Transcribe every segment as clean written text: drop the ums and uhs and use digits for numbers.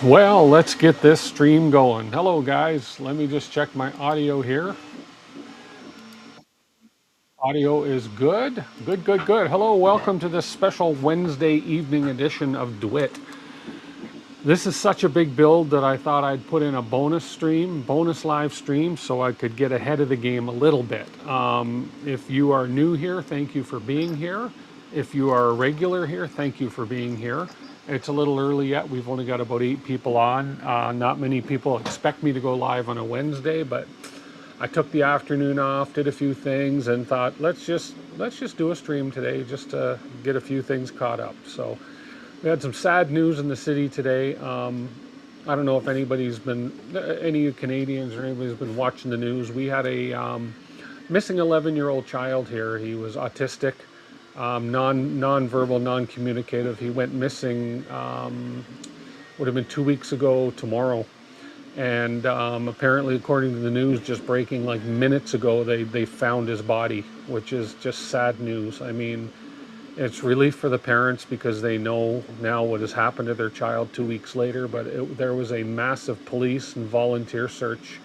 Well, let's get this stream going. Hello, guys. Let me just check my audio here. Audio is good. Good, good, good. Hello, welcome to this special Wednesday evening edition of DeWitt. This is such a big build that I thought I'd put in a bonus live stream, so I could get ahead of the game a little bit. If you are new here, thank you for being here. If you are a regular here, thank you for being here. It's a little early yet. We've only got about 8 people on. Not many people expect me to go live on a Wednesday, but I took the afternoon off, did a few things, and thought let's just do a stream today just to get a few things caught up. So we had some sad news in the city today. I don't know if any Canadians or anybody's been watching the news. We had a missing 11-year-old child here. He was autistic, non-verbal, non-communicative. He went missing, would have been 2 weeks ago tomorrow. And apparently, according to the news, just breaking like minutes ago, they found his body, which is just sad news. I mean, it's relief for the parents because they know now what has happened to their child 2 weeks later, but there was a massive police and volunteer search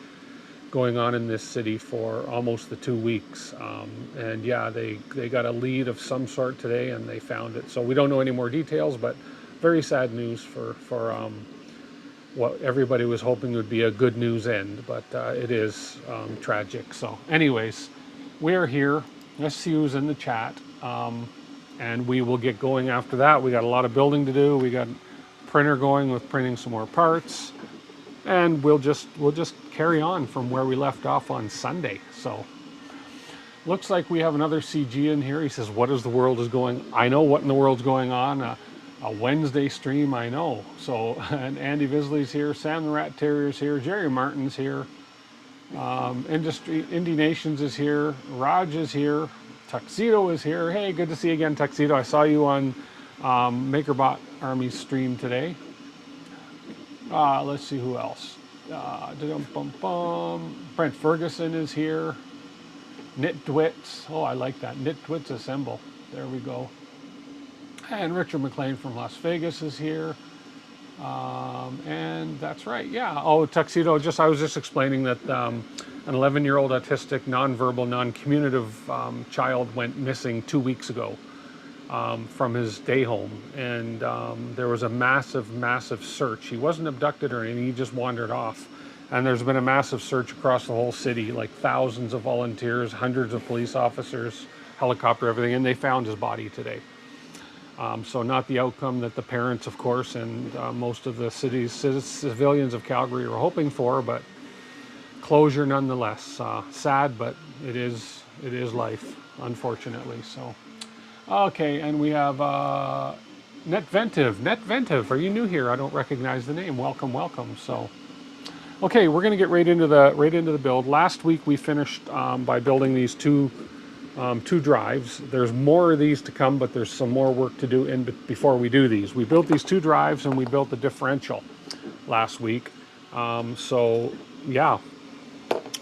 going on in this city for almost the 2 weeks. And yeah, they got a lead of some sort today and they found it. So we don't know any more details, but very sad news for what everybody was hoping would be a good news end, but it is tragic. So anyways, we're here. Let's see who's in the chat. And we will get going after that. We got a lot of building to do. We got printer going with printing some more parts, and we'll just carry on from where we left off on Sunday. So looks like we have another CG in here. He says, "What is the world is going?" I know what in the world's going on. A Wednesday stream, I know. So and Andy Visley's here, Sam the Rat Terrier's here, Jerry Martin's here, Indie Nations is here, Raj is here. Tuxedo is here. Hey, good to see you again, Tuxedo. I saw you on MakerBot Army's stream today. Let's see who else. Brent Ferguson is here. Knitdwits. Oh, I like that. Knitdwits Assemble. There we go. And Richard McLean from Las Vegas is here. And that's right. Yeah. Oh, Tuxedo. I was just explaining that an 11-year-old autistic, nonverbal, non-communicative child went missing 2 weeks ago from his day home, and there was a massive search. He wasn't abducted or anything. He just wandered off, and there's been a massive search across the whole city, like thousands of volunteers, hundreds of police officers, helicopter, everything, and they found his body today. So not the outcome that the parents, of course, and most of the city's civilians of Calgary are hoping for, but closure nonetheless. Sad, but it is life, unfortunately. So, okay, and we have Netventive. Netventive, are you new here? I don't recognize the name. Welcome, welcome. So, okay, we're going to get right into the build. Last week we finished by building these two drives. There's more of these to come, but there's some more work to do before we do these. We built these two drives and we built the differential last week. So yeah,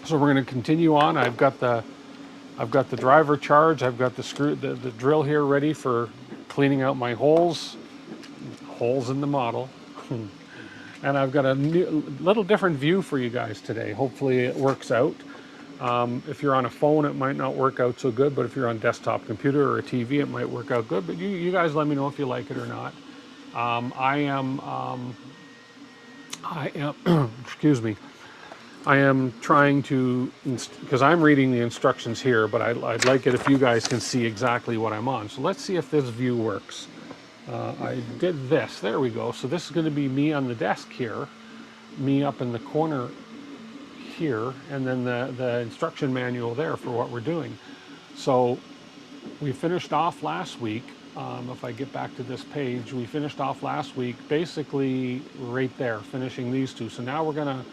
so we're going to continue on. I've got the driver charge. I've got the drill here ready for cleaning out my holes in the model. And I've got a little different view for you guys today. Hopefully it works out. If you're on a phone, it might not work out so good, but if you're on desktop computer or a TV, it might work out good. But you guys let me know if you like it or not. I am, excuse me, I am trying to, because I'm reading the instructions here, but I'd like it if you guys can see exactly what I'm on. So let's see if this view works. I did this, there we go. So this is going to be me on the desk here, me up in the corner here, and then the instruction manual there for what we're doing. So we finished off last week. If I get back to this page, we finished off last week basically right there, finishing these two. So now we're going to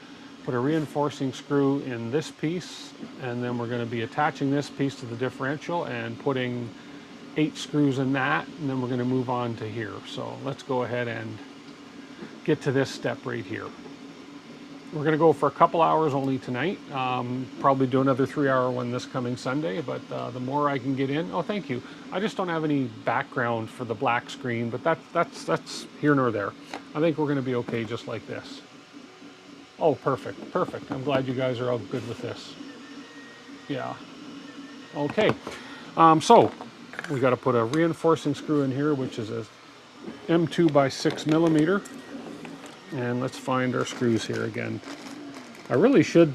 put a reinforcing screw in this piece, and then we're going to be attaching this piece to the differential and putting 8 screws in that, and then we're going to move on to here. So let's go ahead and get to this step right here. We're going to go for a couple hours only tonight. Probably do another 3-hour one this coming Sunday, but the more I can get in. Oh, thank you. I just don't have any background for the black screen, but that's here nor there. I think we're going to be okay just like this. Oh, perfect, perfect. I'm glad you guys are all good with this. Yeah. Okay. So we got to put a reinforcing screw in here, which is a M2 by 6 millimeter. And let's find our screws here again. I really should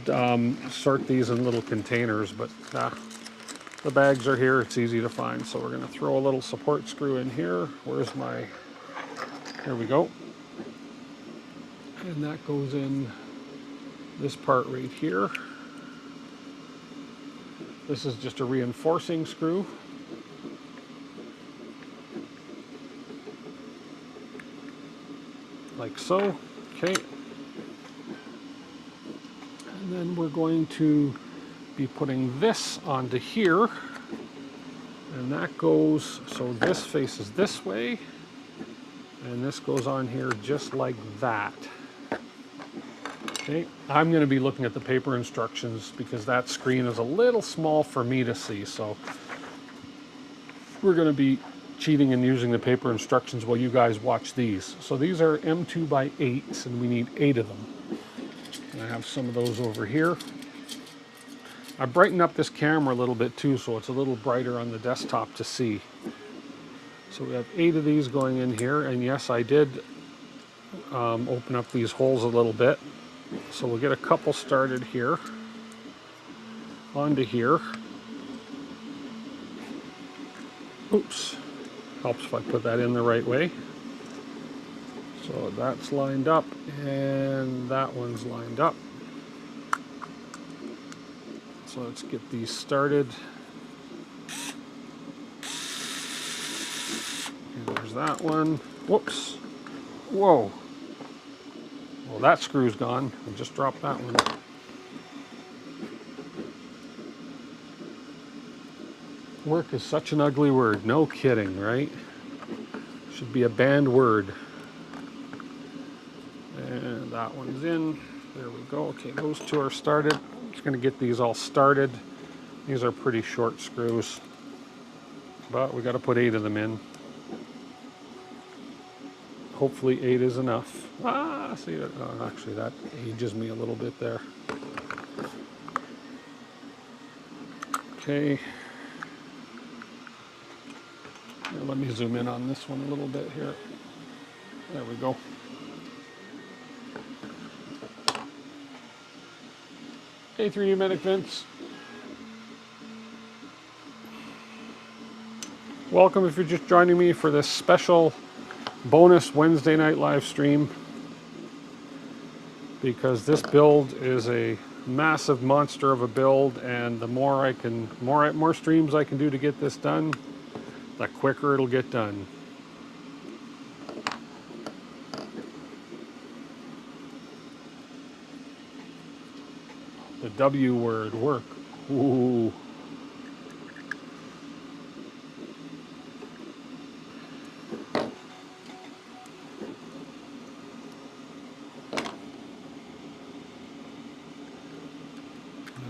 sort these in little containers, but the bags are here. It's easy to find. So we're going to throw a little support screw in here. Where's my... Here we go. And that goes in this part right here. This is just a reinforcing screw. Like so. Okay. And then we're going to be putting this onto here. And that goes, so this faces this way. And this goes on here just like that. Okay, I'm going to be looking at the paper instructions because that screen is a little small for me to see. So we're going to be cheating and using the paper instructions while you guys watch these. So these are M2 by 8s and we need 8 of them. And I have some of those over here. I brightened up this camera a little bit too, so it's a little brighter on the desktop to see. So we have 8 of these going in here, and yes, I did open up these holes a little bit. So we'll get a couple started here, onto here. Oops, helps if I put that in the right way. So that's lined up, and that one's lined up. So let's get these started. And there's that one. Whoops. Whoa. Well, that screw's gone. I just dropped that one. Work is such an ugly word. No kidding, right? Should be a banned word. And that one's in. There we go. Okay, those 2 are started. I'm just going to get these all started. These are pretty short screws, but we got to put 8 of them in. Hopefully 8 is enough. Ah, see that? Oh, actually, that ages me a little bit there. Okay. Now let me zoom in on this one a little bit here. There we go. Hey, 3D Medic Vince. Welcome if you're just joining me for this special bonus Wednesday night live stream, because this build is a massive monster of a build, and the more more streams I can do to get this done, the quicker it'll get done. The W word, work. Ooh.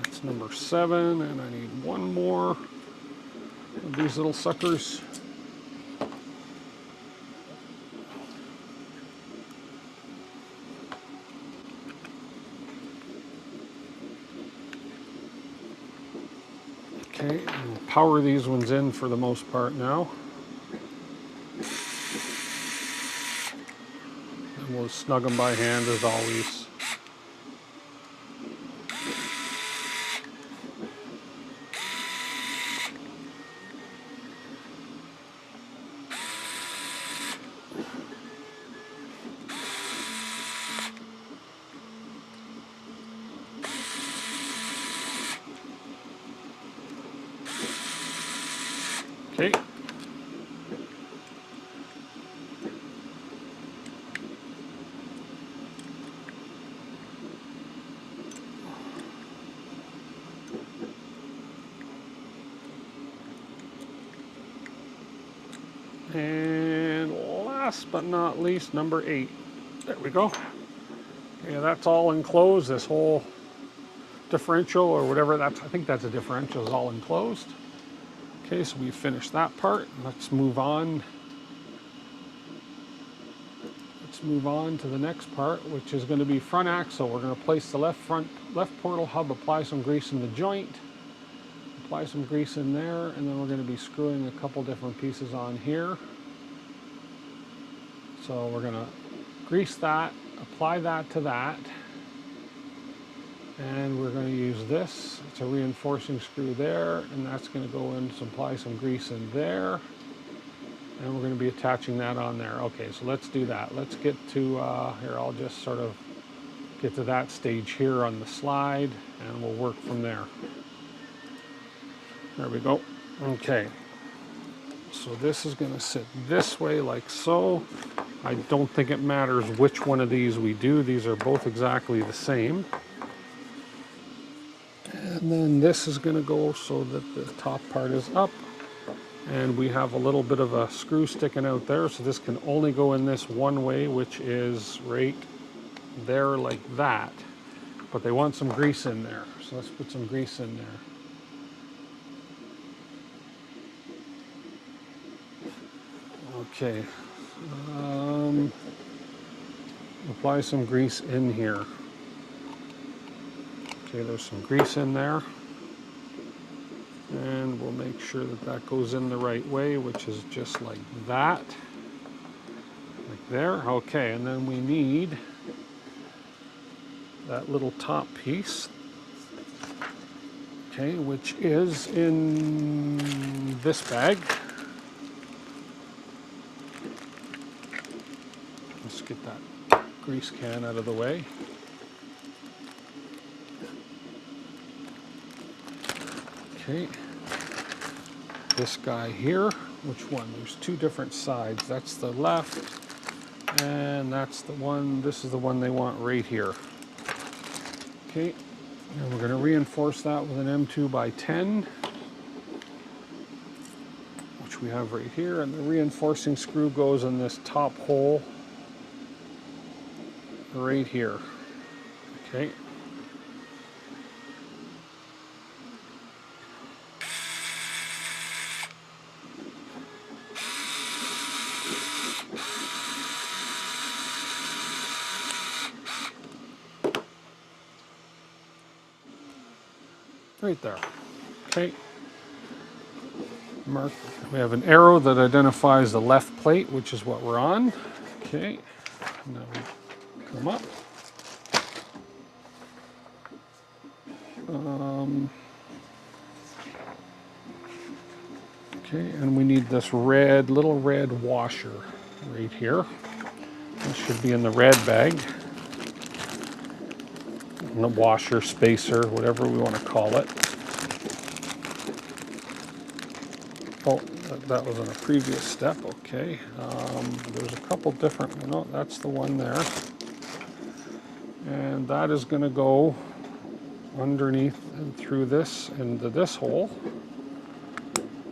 That's number 7, and I need one more of these little suckers. Okay, we'll power these ones in for the most part now. And we'll snug them by hand as always. Okay. And last but not least, number 8. There we go. Yeah, that's all enclosed. This whole differential or whatever that's, I think that's a differential, is all enclosed. Okay, so we finished that part. Let's move on. Let's move on to the next part, which is going to be front axle. We're going to place the left portal hub, apply some grease in the joint, apply some grease in there, and then we're going to be screwing a couple different pieces on here. So we're going to grease that, apply that to that, and we're going to use this. It's a reinforcing screw there, and that's going to go in, apply some grease in there, and we're going to be attaching that on there. Okay, so let's do that. Let's get to, here, I'll just sort of get to that stage here on the slide, and we'll work from there. There we go. Okay, so this is going to sit this way like so. I don't think it matters which one of these we do. These are both exactly the same. And then this is going to go so that the top part is up. And we have a little bit of a screw sticking out there. So this can only go in this one way, which is right there like that. But they want some grease in there. So let's put some grease in there. Okay. Apply some grease in here. Okay, there's some grease in there. And we'll make sure that that goes in the right way, which is just like that. Like there. Okay, and then we need that little top piece. Okay, which is in this bag. Let's get that grease can out of the way. Okay, this guy here, which one? There's two different sides. That's the left, and that's the one, this is the one they want right here. Okay, and we're going to reinforce that with an M2x10, which we have right here, and the reinforcing screw goes in this top hole right here. Okay. Right there. Okay. Mark. We have an arrow that identifies the left plate, which is what we're on. Okay. Now we come up. Okay, and we need this little red washer right here. This should be in the red bag. And the washer, spacer, whatever we want to call it. Oh, that was on a previous step, okay. There's a couple different, no, that's the one there. And that is going to go underneath and through this into this hole,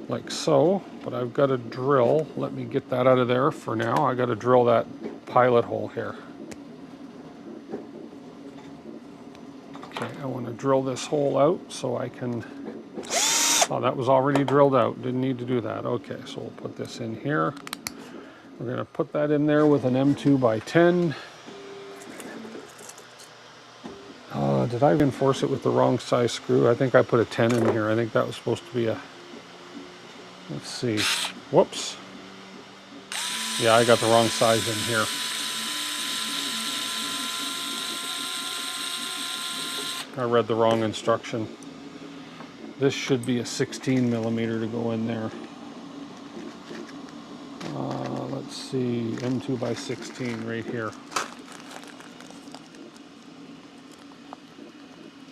like so. But I've got to drill, let me get that out of there for now. I got to drill that pilot hole here. Okay, I want to drill this hole out so I can, oh, that was already drilled out, didn't need to do that. Okay, so we'll put this in here. We're going to put that in there with an M2x10. Did I reinforce it with the wrong size screw? I think I put a 10 in here. I think that was supposed to be a, let's see, whoops. Yeah, I got the wrong size in here. I read the wrong instruction. This should be a 16 millimeter to go in there. Let's see, M2x16 right here.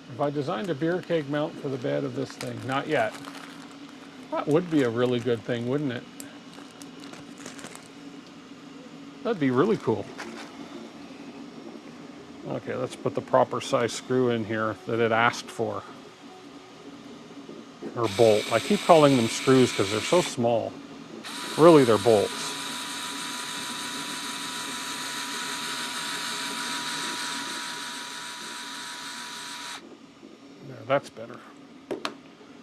Have I designed a beer keg mount for the bed of this thing? Not yet. That would be a really good thing, wouldn't it? That'd be really cool. Okay, let's put the proper size screw in here that it asked for. Or bolt. I keep calling them screws because they're so small. Really, they're bolts. that's better.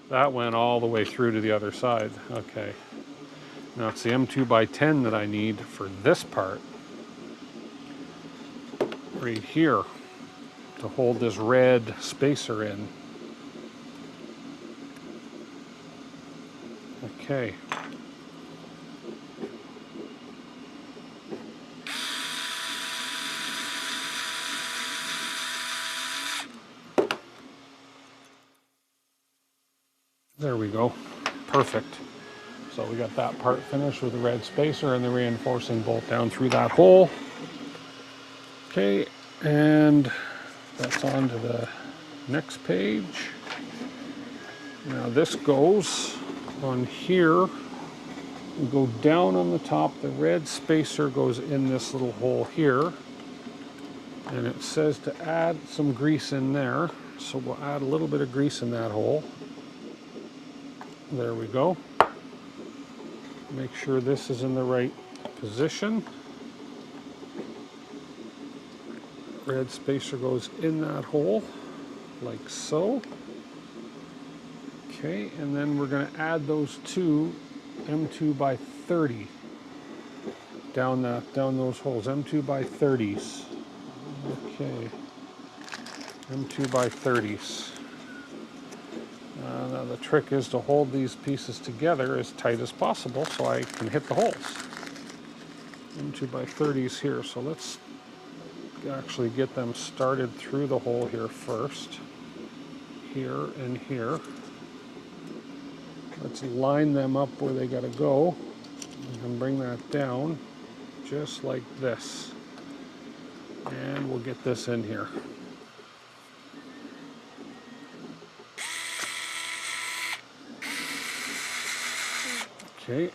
That went all the way through to the other side. Okay. Now it's the M2 by 10 that I need for this part. Right here. To hold this red spacer in. Okay. There we go. Perfect. So we got that part finished with the red spacer and the reinforcing bolt down through that hole. Okay, and that's on to the next page. Now this goes on here. We go down on the top. The red spacer goes in this little hole here. And it says to add some grease in there. So we'll add a little bit of grease in that hole. There we go. Make sure this is in the right position. Red spacer goes in that hole, like so. Okay, and then we're going to add those two M2 by 30 down those holes. M2 by 30s. Okay, M2 by 30s. Now the trick is to hold these pieces together as tight as possible so I can hit the holes. M2 by 30s here, so let's actually get them started through the hole here first. Here and here. Let's line them up where they gotta go and bring that down just like this. And we'll get this in here. Okay.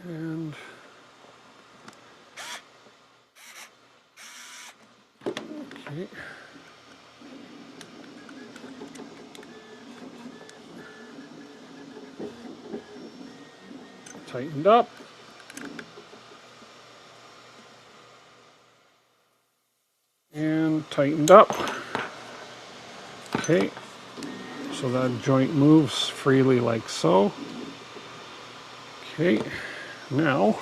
And okay. Tightened up. And tightened up. Okay. So that joint moves freely like so. Okay. Now,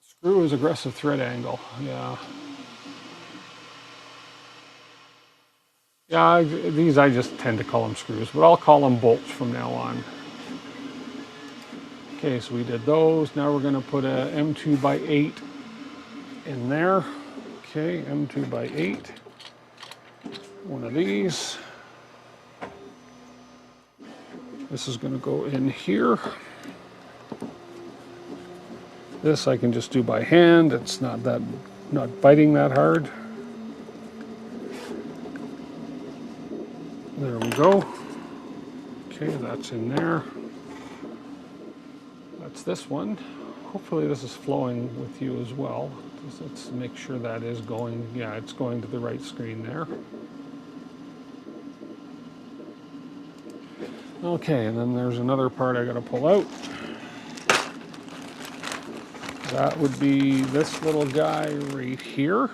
screw is aggressive thread angle. Yeah. Yeah, these I just tend to call them screws, but I'll call them bolts from now on. Okay, so we did those. Now we're going to put a M2 by 8 in there. Okay, M2 by 8. One of these. This is going to go in here. This I can just do by hand. It's not biting that hard. There we go. Okay, that's in there. That's this one. Hopefully this is flowing with you as well. Let's make sure that is going. Yeah, it's going to the right screen there. Okay, and then there's another part I got to pull out. That would be this little guy right here.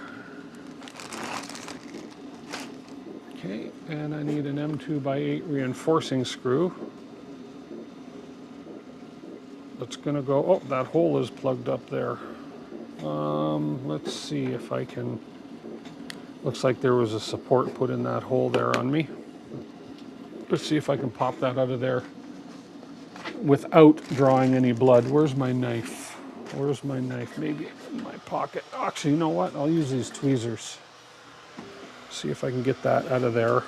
Okay, and I need an M2 by 8 reinforcing screw. That's gonna go, oh, that hole is plugged up there. Let's see if I can, looks like there was a support put in that hole there on me. Let's see if I can pop that out of there without drawing any blood. Where's my knife? Where's my knife? Maybe in my pocket. Actually, you know what? I'll use these tweezers. See if I can get that out of there.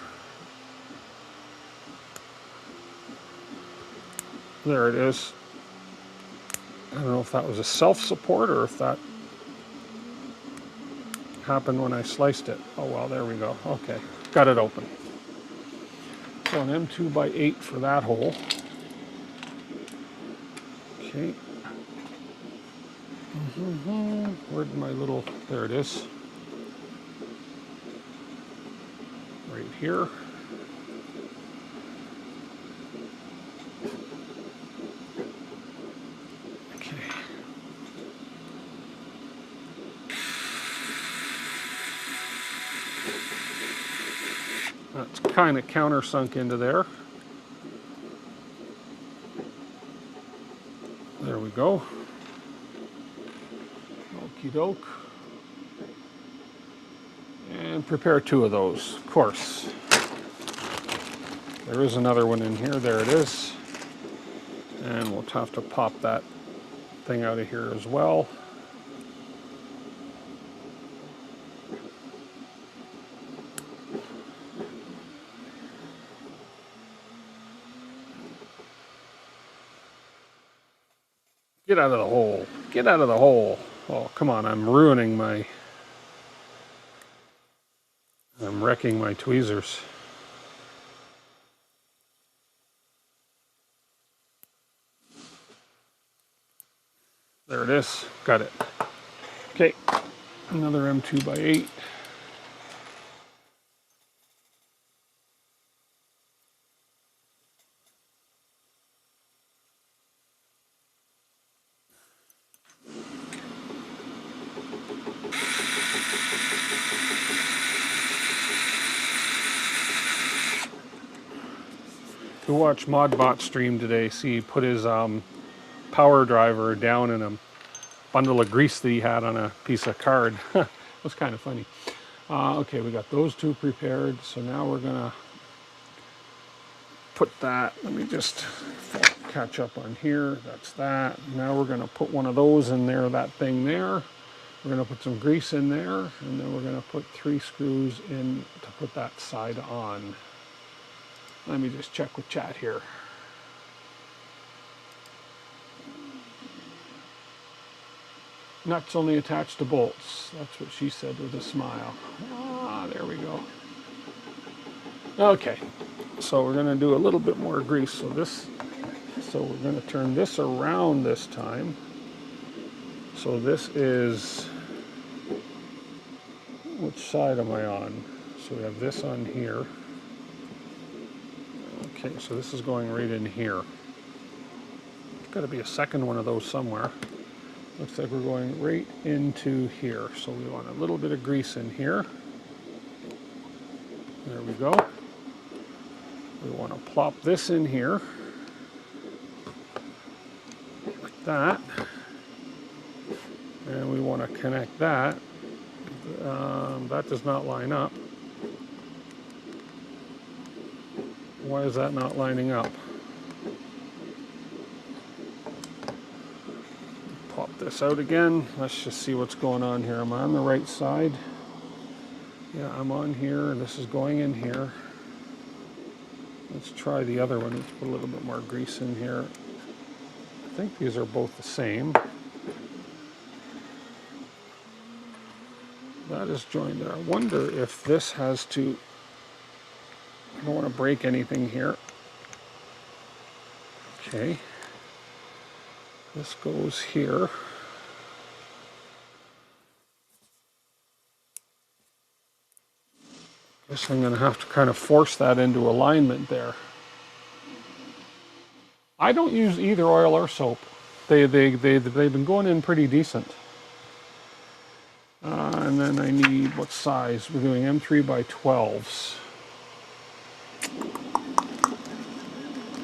There it is. I don't know if that was a self-support or if that happened when I sliced it. Oh well, there we go. Okay, got it open. So an M2 by 8 for that hole. Okay. Where'd my little, there it is. Right here. Okay. That's kind of countersunk into there. There we go. Okie doke. And prepare 2 of those, of course. There is another one in here. There it is. And we'll have to pop that thing out of here as well. Get out of the hole. Get out of the hole. Oh, come on. I'm wrecking my tweezers. There it is. Got it. Okay. Another M2x8. To watch ModBot stream today, see he put his power driver down in a bundle of grease that he had on a piece of card. It was kind of funny. Okay, we got those 2 prepared, so now we're gonna put that, let me just catch up on here, that's that. Now we're gonna put one of those in there, that thing there. We're gonna put some grease in there, and then we're gonna put 3 screws in to put that side on. Let me just check with chat here. Nuts only attached to bolts. That's what she said with a smile. Ah, there we go. Okay, so we're gonna do a little bit more grease. So we're gonna turn this around this time. So this is, which side am I on? So we have this on here. Okay, so this is going right in here. There's got to be a second one of those somewhere. Looks like we're going right into here. So we want a little bit of grease in here. There we go. We want to plop this in here. Like that. And we want to connect that. That does not line up. Why is that not lining up? Pop this out again. Let's just see what's going on here. Am I on the right side? Yeah, I'm on here, and this is going in here. Let's try the other one. Let's put a little bit more grease in here. I think these are both the same. That is joined there. I wonder if this has to, I don't want to break anything here. Okay. This goes here. Guess I'm going to have to kind of force that into alignment there. I don't use either oil or soap. They've been going in pretty decent. And then I need, what size? We're doing M3 by 12s.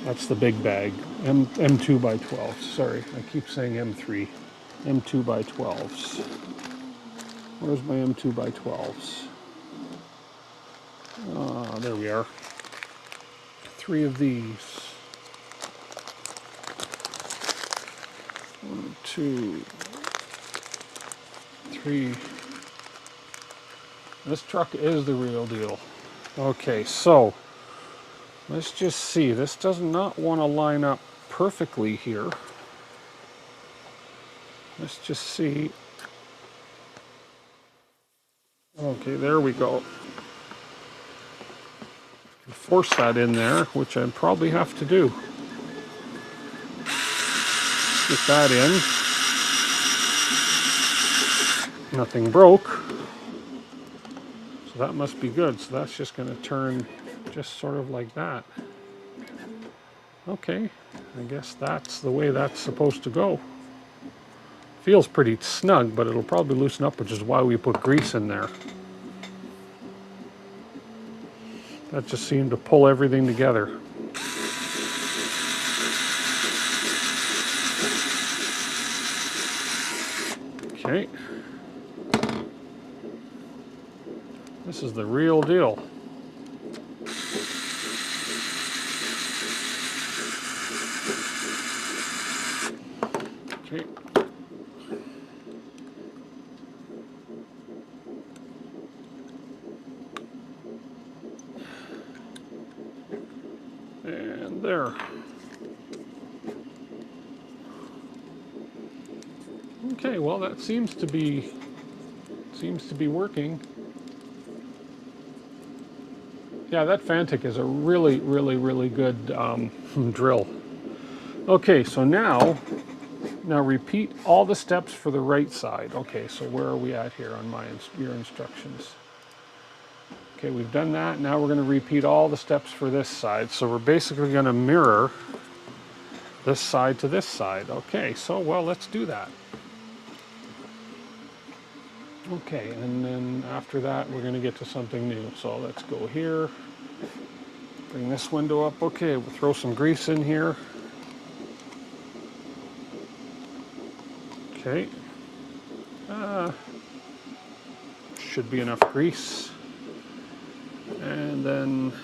That's the big bag. M2 by 12s. Sorry, I keep saying M3. M2 by 12s. Where's my M2 by 12s? There we are. 3 of these. 1, 2, 3. This truck is the real deal. Okay, so let's just see. This does not want to line up perfectly here. Let's just see. Okay, there we go. Force that in there, which I probably have to do. Get that in. Nothing broke. So that must be good. So that's just going to turn just sort of like that. Okay, I guess that's the way that's supposed to go. Feels pretty snug, but it'll probably loosen up, which is why we put grease in there. That just seemed to pull everything together. Okay. This is the real deal. Okay. And there. Okay, well that seems to be working. Yeah, that Fantic is a really, really, really good drill. Okay, so now repeat all the steps for the right side. Okay, so where are we at here on your instructions? Okay, we've done that. Now we're going to repeat all the steps for this side. So we're basically going to mirror this side to this side. Okay, so well, let's do that. Okay, and then after that, we're going to get to something new. So let's go here, bring this window up. Okay, we'll throw some grease in here. Okay, should be enough grease. And then,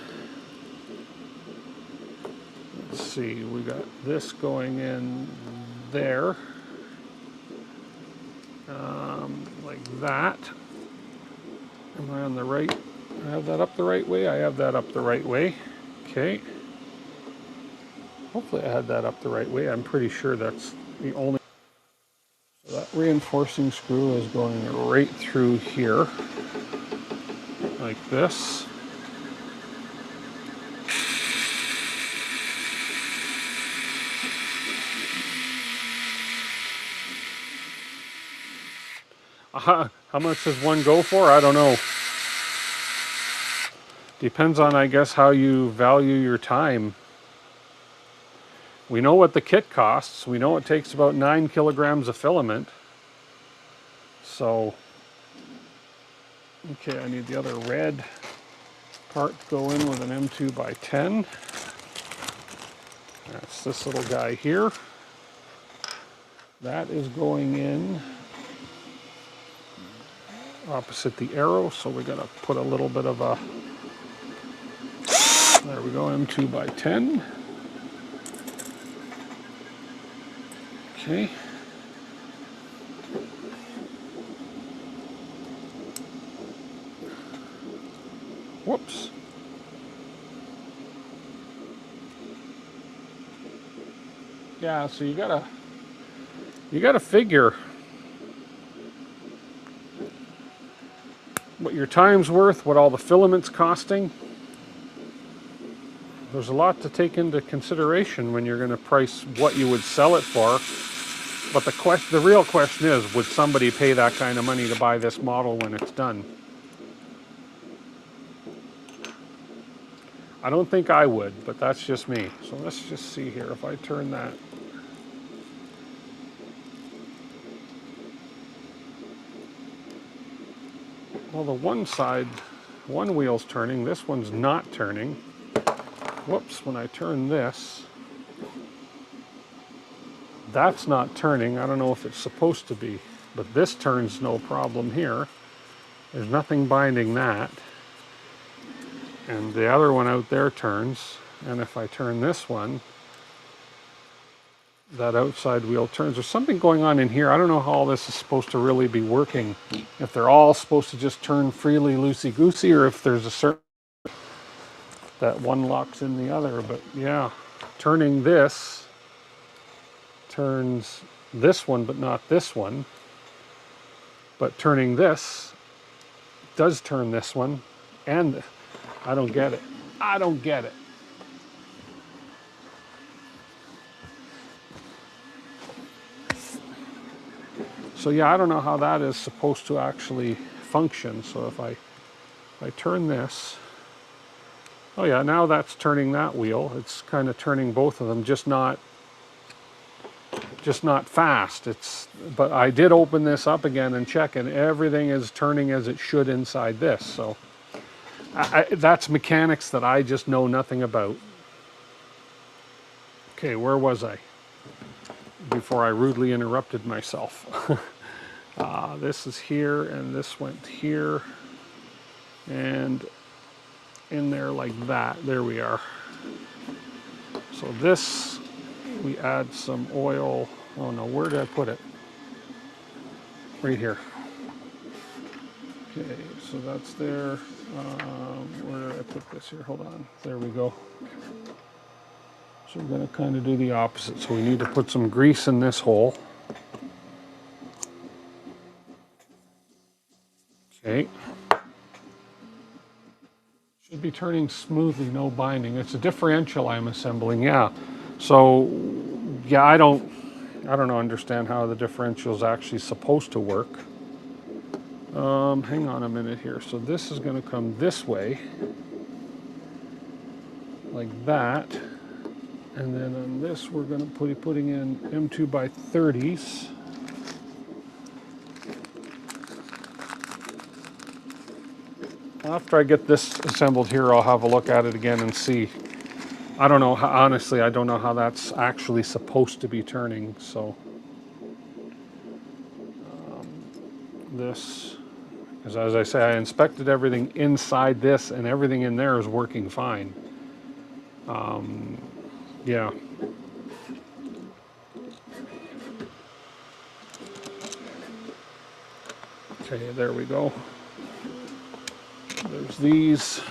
let's see, we got this going in there, like that. Am I on the right? I have that up the right way? I have that up the right way. Okay. Hopefully I had that up the right way. I'm pretty sure that's the only. So that reinforcing screw is going right through here, like this. How much does one go for? I don't know. Depends on, I guess, how you value your time. We know what the kit costs. We know it takes about 9 kilograms of filament. So, okay, I need the other red part to go in with an M2 by 10. That's this little guy here. That is going in opposite the arrow, so we're going to put a little bit of a, there we go, M2 by 10. Okay. Whoops. Yeah, so you gotta figure what your time's worth, what all the filament's costing. There's a lot to take into consideration when you're going to price what you would sell it for. But the real question is, would somebody pay that kind of money to buy this model when it's done? I don't think I would, but that's just me. So let's just see here. If I turn that. Well, the one wheel's turning, this one's not turning. Whoops, when I turn this, that's not turning. I don't know if it's supposed to be, but this turns no problem here. There's nothing binding that. And the other one out there turns. And if I turn this one, that outside wheel turns. There's something going on in here. I don't know how all this is supposed to really be working. If they're all supposed to just turn freely, loosey-goosey, or if there's a certain that one locks in the other. But yeah, turning this turns this one, but not this one. But turning this does turn this one. And I don't get it. I don't get it. So yeah, I don't know how that is supposed to actually function. So if I turn this, oh yeah, now that's turning that wheel. It's kind of turning both of them, just not fast. But I did open this up again and check, and everything is turning as it should inside this. So that's mechanics that I just know nothing about. Okay, where was I before I rudely interrupted myself? This is here, and this went here, and in there like that. There we are. So this, we add some oil. Oh no, where did I put it? Right here. Okay, so that's there. Where did I put this here? Hold on. There we go. So we're going to kind of do the opposite. So we need to put some grease in this hole. Okay. Should be turning smoothly, no binding. It's a differential I'm assembling, yeah. So, yeah, I don't understand how the differential is actually supposed to work. Hang on a minute here. So this is going to come this way, like that. And then on this, we're going to be putting in M2 by 30s. After I get this assembled here, I'll have a look at it again and see. I don't know, honestly, I don't know how that's actually supposed to be turning, so. This, because as I say, I inspected everything inside this, and everything in there is working fine. Yeah. Okay, there we go. There's these.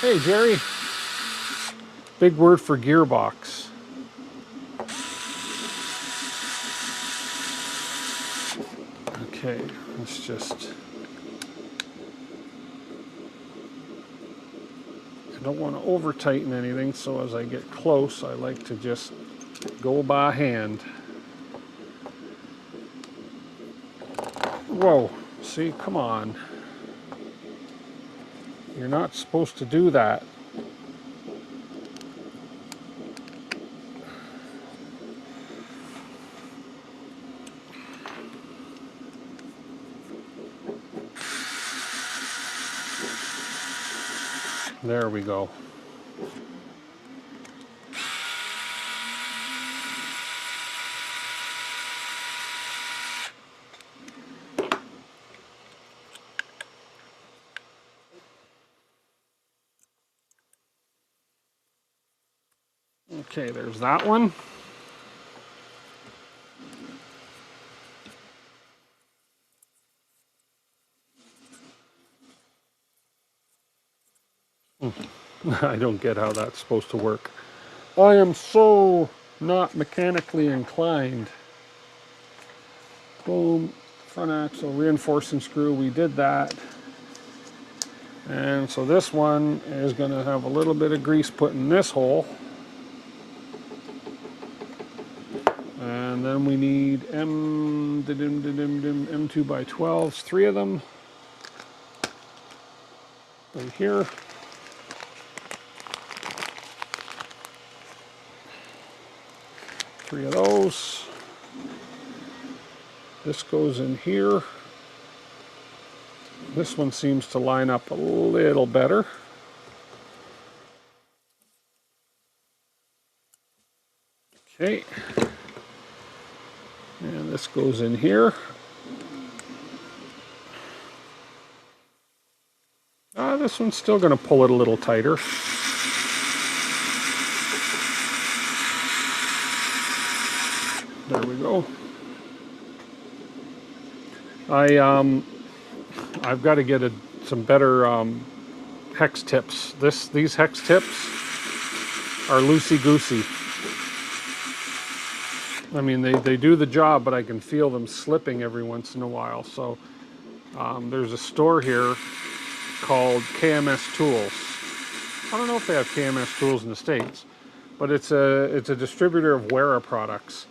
Hey, Jerry. Big word for gearbox. Okay, let's just... I don't want to over tighten anything, so as I get close, I like to just go by hand. Whoa, see, come on. You're not supposed to do that. There we go. Okay, there's that one. I don't get how that's supposed to work. I am so not mechanically inclined. Boom, front axle reinforcing screw, we did that. And so this one is going to have a little bit of grease put in this hole. And then we need M2 by 12s, 3 of them. Right here. Three of those. This goes in here. This one seems to line up a little better. Okay. And this goes in here. This one's still going to pull it a little tighter. There we go. I've got to get some better hex tips. These hex tips are loosey-goosey. I mean, they do the job, but I can feel them slipping every once in a while. So there's a store here called KMS Tools. I don't know if they have KMS Tools in the States, but it's a distributor of Wera products.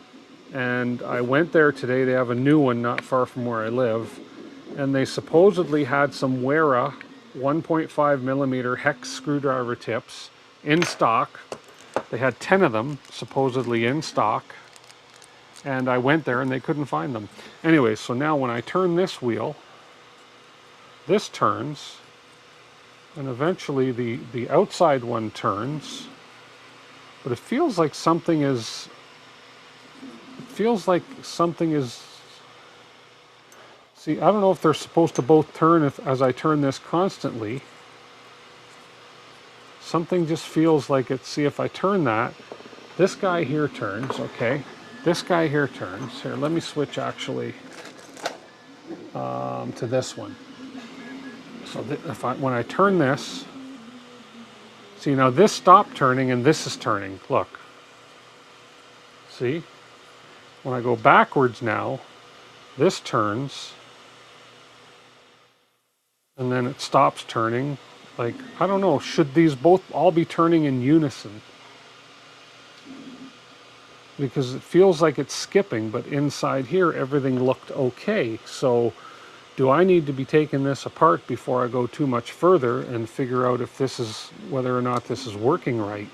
And I went there today. They have a new one not far from where I live, and they supposedly had some Wera 1.5 millimeter hex screwdriver tips in stock. They had 10 of them supposedly in stock, and I went there and they couldn't find them. Anyway, so now when I turn this wheel, this turns, and eventually the outside one turns, but it feels like something is, see, I don't know if they're supposed to both turn as I turn this constantly. Something just feels like it. See, if I turn that, this guy here turns, okay? This guy here turns. Here, let me switch actually to this one. So when I turn this, see now this stopped turning and this is turning, look. See? When I go backwards now, this turns, and then it stops turning. Like, I don't know, should these both all be turning in unison? Because it feels like it's skipping, but inside here everything looked okay. So do I need to be taking this apart before I go too much further and figure out if this is, whether or not this is working right?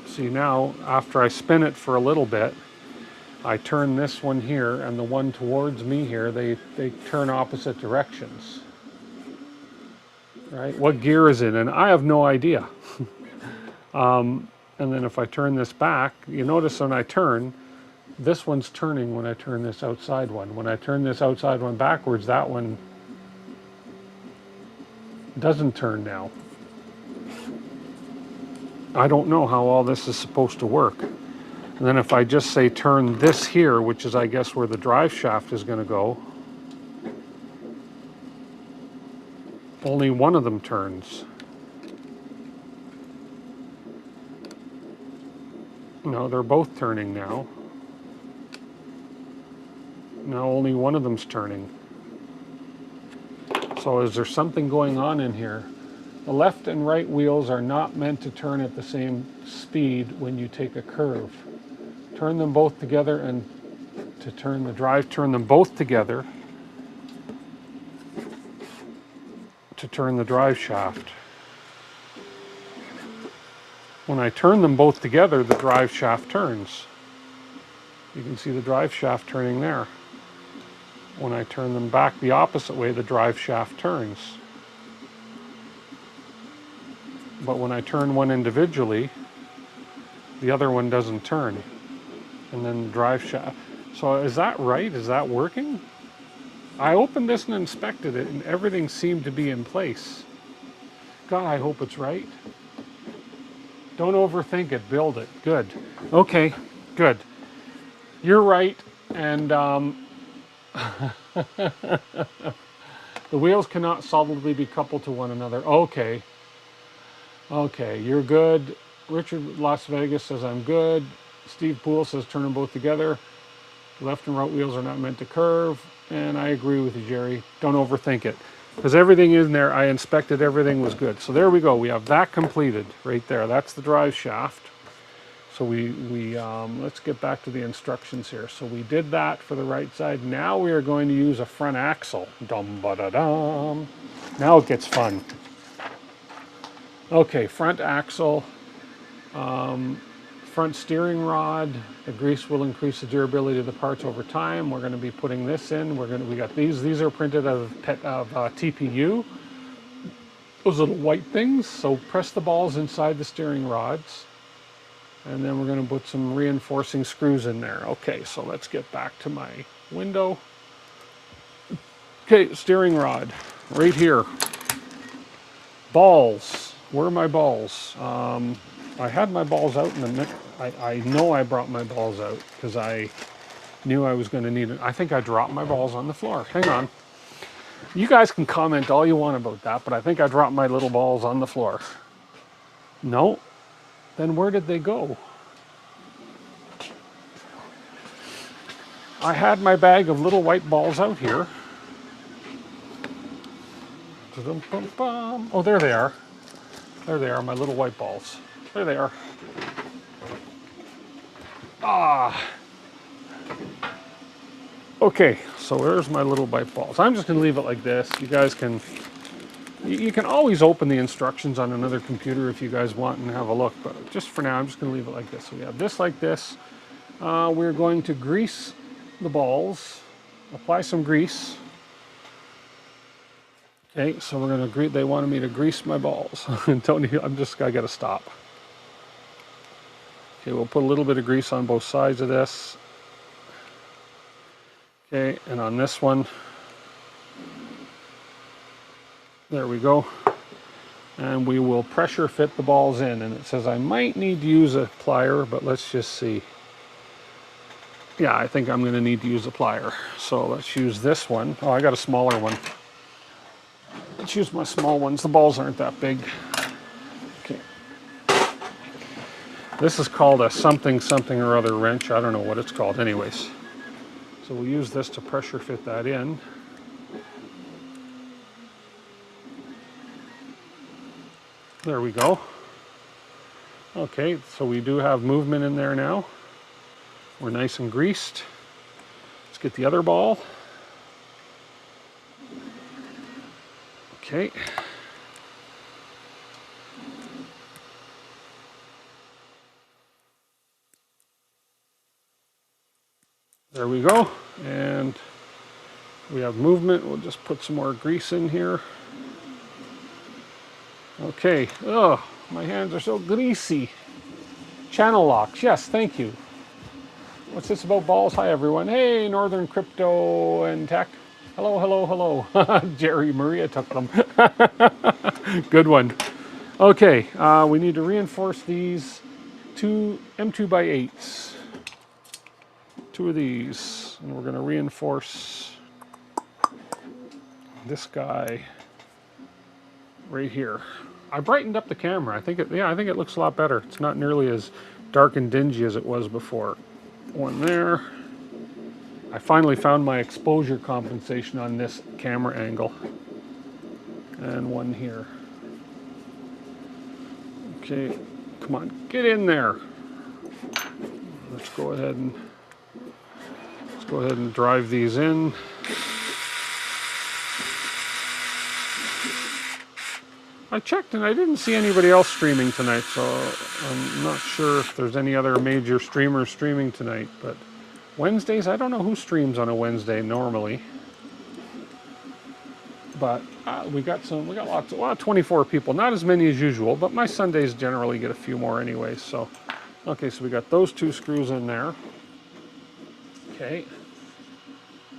See, now after I spin it for a little bit, I turn this one here and the one towards me here, they turn opposite directions. Right? What gear is it in? I have no idea. And then if I turn this back, you notice when I turn, this one's turning when I turn this outside one. When I turn this outside one backwards, that one doesn't turn now. I don't know how all this is supposed to work. And then if I just say turn this here, which is I guess where the drive shaft is going to go, only one of them turns. No, they're both turning now. Now only one of them's turning. So is there something going on in here? The left and right wheels are not meant to turn at the same speed when you take a curve. Turn them both together, and to turn the drive, turn them both together to turn the drive shaft. When I turn them both together, the drive shaft turns. You can see the drive shaft turning there. When I turn them back the opposite way, the drive shaft turns. But when I turn one individually, the other one doesn't turn. And then the drive shaft. So is that right? Is that working? I opened this and inspected it, and everything seemed to be in place. God, I hope it's right. Don't overthink it, build it. Good. Okay, good. You're right, and the wheels cannot solidly be coupled to one another. Okay. Okay, you're good. Richard Las Vegas says I'm good. Steve Poole says turn them both together. Left and right wheels are not meant to curve. And I agree with you, Jerry. Don't overthink it. Because everything in there, I inspected, everything was good. So there we go. We have that completed right there. That's the drive shaft. So let's get back to the instructions here. So we did that for the right side. Now we are going to use a front axle. Dum-ba-da-dum. Now it gets fun. Okay, front axle, front steering rod. The grease will increase the durability of the parts over time. We're going to be putting this in. We got these. These are printed out of TPU. Those little white things. So press the balls inside the steering rods, and then we're going to put some reinforcing screws in there. Okay, so let's get back to my window. Okay, steering rod right here. Balls. Where are my balls? I had my balls out in the mix. I know I brought my balls out because I knew I was going to need it. I think I dropped my balls on the floor. Hang on. You guys can comment all you want about that, but I think I dropped my little balls on the floor. No? Then where did they go? I had my bag of little white balls out here. Oh, there they are. There they are, my little white balls. There they are. Ah. Okay, so there's my little white balls. I'm just going to leave it like this. You guys can, you can always open the instructions on another computer if you guys want and have a look. But just for now, I'm just going to leave it like this. So we have this like this. We're going to grease the balls. Apply some grease. Okay, so we're going to they wanted me to grease my balls. Tony, I got to stop. Okay, we'll put a little bit of grease on both sides of this. Okay, and on this one, there we go. And we will pressure fit the balls in. And it says I might need to use a plier, but let's just see. Yeah, I think I'm going to need to use a plier. So let's use this one. Oh, I got a smaller one. Let's use my small ones. The balls aren't that big. Okay. This is called a something or other wrench. I don't know what it's called. Anyways. So we'll use this to pressure fit that in. There we go. Okay, so we do have movement in there now. We're nice and greased. Let's get the other ball. Okay. There we go. And we have movement. We'll just put some more grease in here. Okay. Oh, my hands are so greasy. Channel locks. Yes, thank you. What's this about balls? Hi, everyone. Hey, Northern Crypto and Tech. Hello, hello, hello. Jerry Maria took them. Good one. Okay, we need to reinforce these two M2x8s. Two of these. And we're going to reinforce this guy right here. I brightened up the camera. I think it looks a lot better. It's not nearly as dark and dingy as it was before. One there. I finally found my exposure compensation on this camera angle. And one here. Okay, come on, get in there. Let's go ahead and drive these in. I checked and I didn't see anybody else streaming tonight, so I'm not sure if there's any other major streamers streaming tonight, but Wednesdays, I don't know who streams on a Wednesday normally. But we got lots, 24 people, not as many as usual, but my Sundays generally get a few more anyway, so. Okay, so we got those two screws in there. Okay.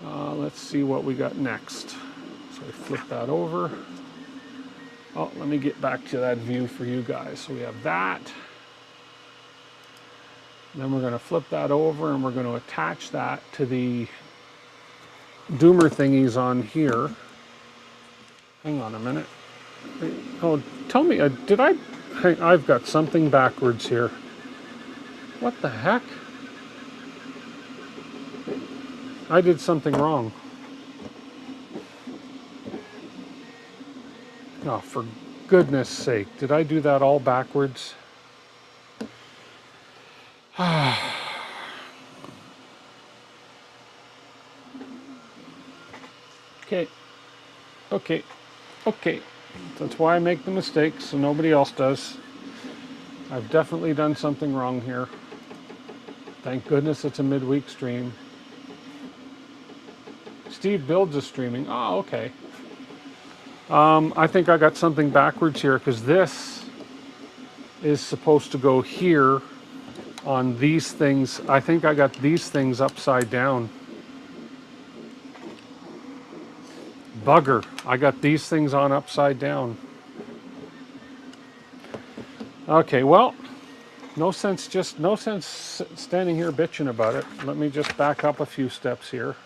Let's see what we got next. So I flip that over. Oh, let me get back to that view for you guys. So we have that. Then we're going to flip that over and we're going to attach that to the doomer thingies on here. Hang on a minute. Oh, tell me, I've got something backwards here. What the heck? I did something wrong. Oh, for goodness sake, did I do that all backwards? Okay. That's why I make the mistakes, so nobody else does. I've definitely done something wrong here. Thank goodness it's a midweek stream. Steve Builds is streaming. Oh, okay. I think I got something backwards here because this is supposed to go here on these things. I think I got these things upside down. Bugger. I got these things on upside down. Okay, well, no sense standing here bitching about it. Let me just back up a few steps here.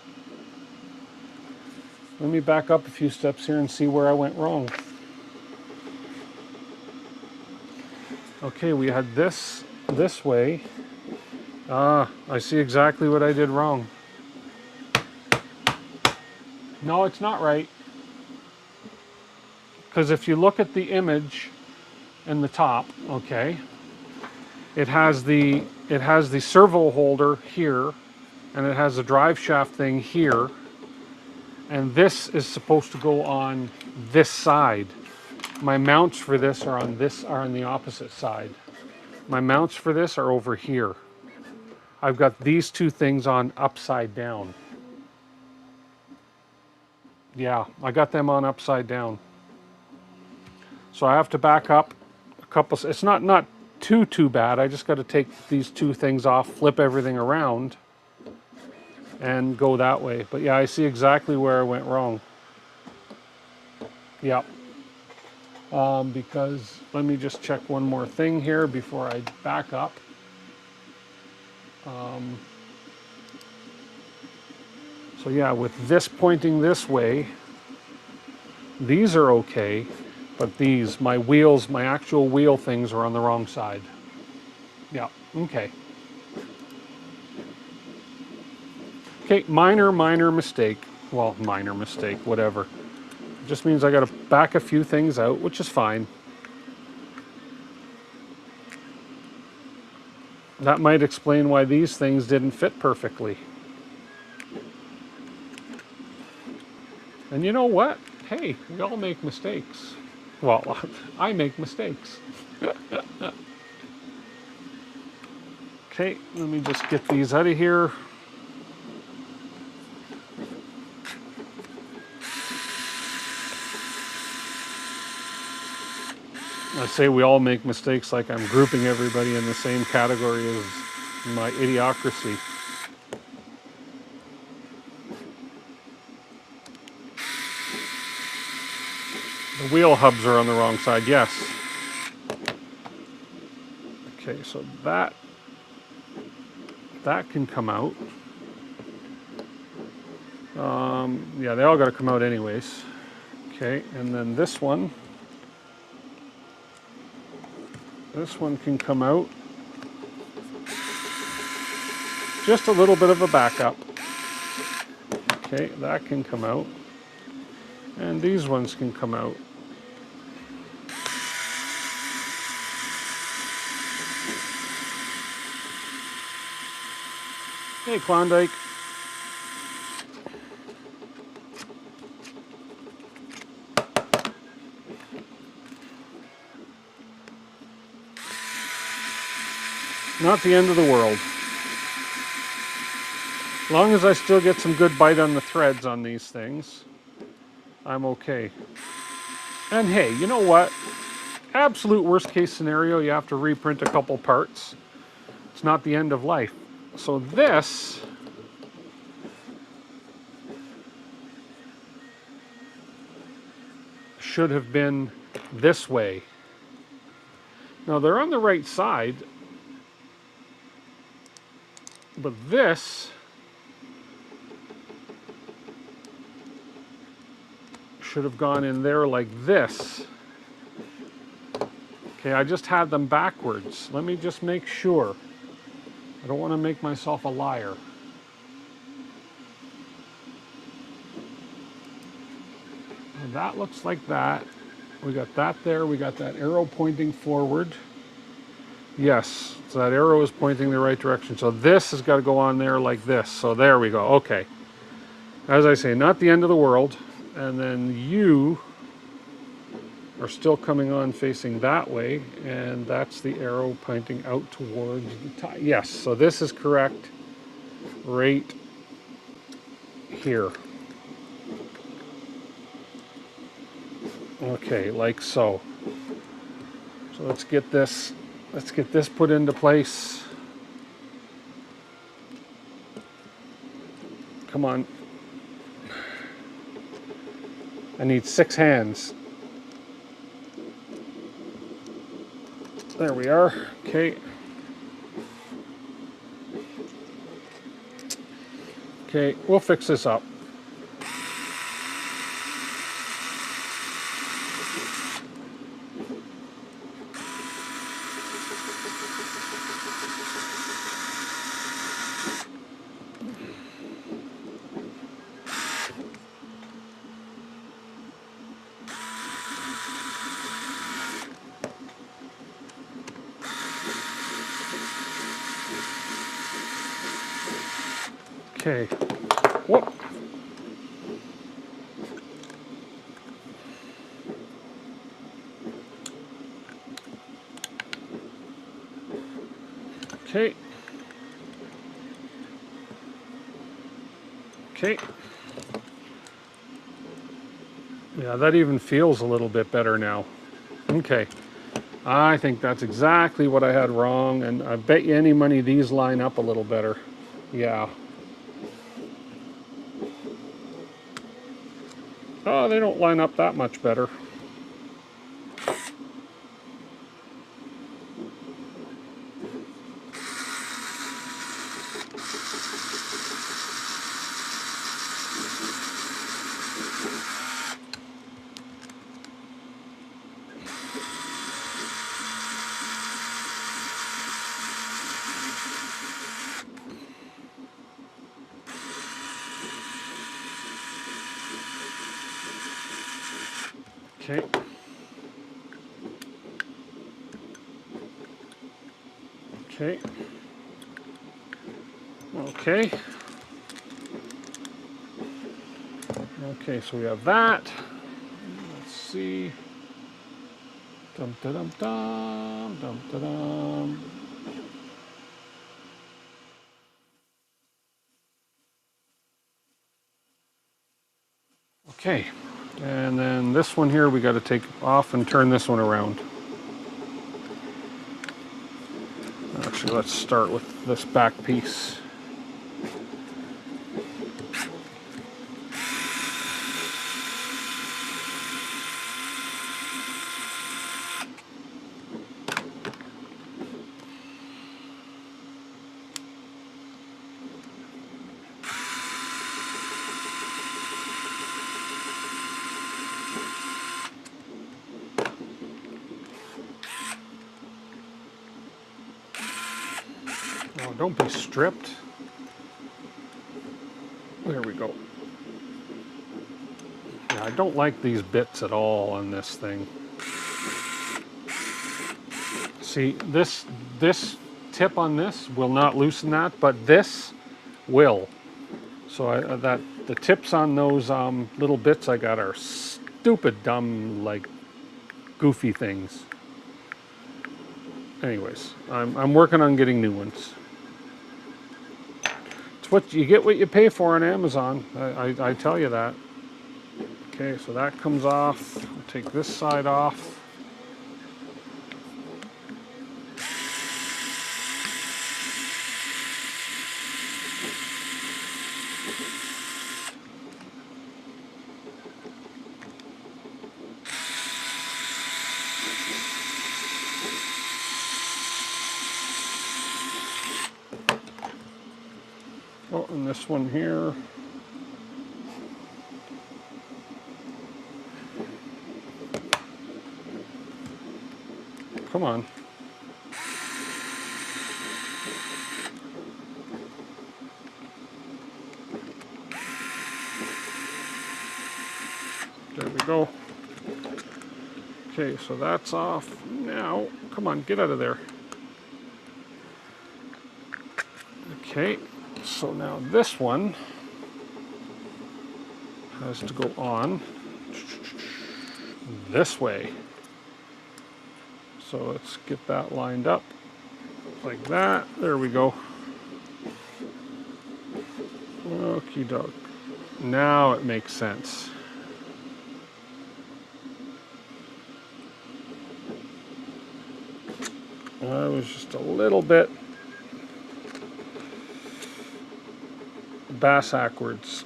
Let me back up a few steps here and see where I went wrong. Okay, we had this way. I see exactly what I did wrong. No, it's not right. Because if you look at the image in the top, okay, it has the servo holder here, and it has a drive shaft thing here, and this is supposed to go on this side. My mounts for this are on the opposite side. My mounts for this are over here. I've got these two things on upside down. Yeah, I got them on upside down. So I have to back up a couple. It's not too bad. I just got to take these two things off, flip everything around, and go that way. But yeah, I see exactly where I went wrong. Yeah. Because let me just check one more thing here before I back up. So yeah, with this pointing this way, these are okay, but these, my wheels, my actual wheel things are on the wrong side. Yeah, okay. Okay, minor mistake. Well, minor mistake, whatever. It just means I got to back a few things out, which is fine. That might explain why these things didn't fit perfectly. And you know what? Hey, we all make mistakes. Well, I make mistakes. Okay, let me just get these out of here. I say we all make mistakes like I'm grouping everybody in the same category as my idiocracy. The wheel hubs are on the wrong side, yes. Okay, so that can come out. Yeah, they all got to come out anyways. Okay, and then this one can come out. Just a little bit of a backup. Okay, that can come out. And these ones can come out. Hey, Klondike. Not the end of the world. As long as I still get some good bite on the threads on these things, I'm okay. And hey, you know what? Absolute worst case scenario, you have to reprint a couple parts. It's not the end of life. So this should have been this way. Now they're on the right side, but this should have gone in there like this. Okay, I just had them backwards. Let me just make sure. I don't want to make myself a liar. And that looks like that. We got that there. We got that arrow pointing forward. Yes, so that arrow is pointing the right direction. So this has got to go on there like this. So there we go. Okay. As I say, not the end of the world. And then you are still coming on facing that way, and that's the arrow pointing out towards the top. Yes, so this is correct right here. Okay, like so. So let's get this put into place. Come on. I need 6 hands. There we are. Okay. Okay, we'll fix this up. Okay. Whoop. Okay. Okay. Yeah, that even feels a little bit better now. Okay. I think that's exactly what I had wrong, and I bet you any money these line up a little better. Yeah. Oh, they don't line up that much better. Okay. Okay. Okay. Okay, so we have that. Let's see. Dum da dum dum dum da dum. Okay, and then this one here we got to take off and turn this one around. Actually, let's start with this back piece. Oh, don't be stripped. There we go. Yeah, I don't like these bits at all on this thing. See, this tip on this will not loosen that, but this will. So that the tips on those little bits I got are stupid dumb, like goofy things. Anyways, I'm working on getting new ones. It's what you get, what you pay for on Amazon. I tell you that. Okay, so that comes off. I'll take this side off. Oh, and this one here. Come on. There we go. Okay, so that's off. Now, come on, get out of there. Okay, so now this one has to go on this way. So let's get that lined up like that. There we go. Okie doke. Now it makes sense. I was just a little bit backwards.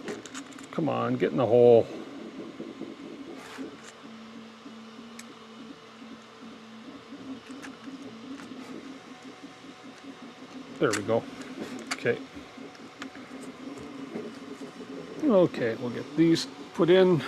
Come on, get in the hole. There we go. Okay. Okay, we'll get these put in.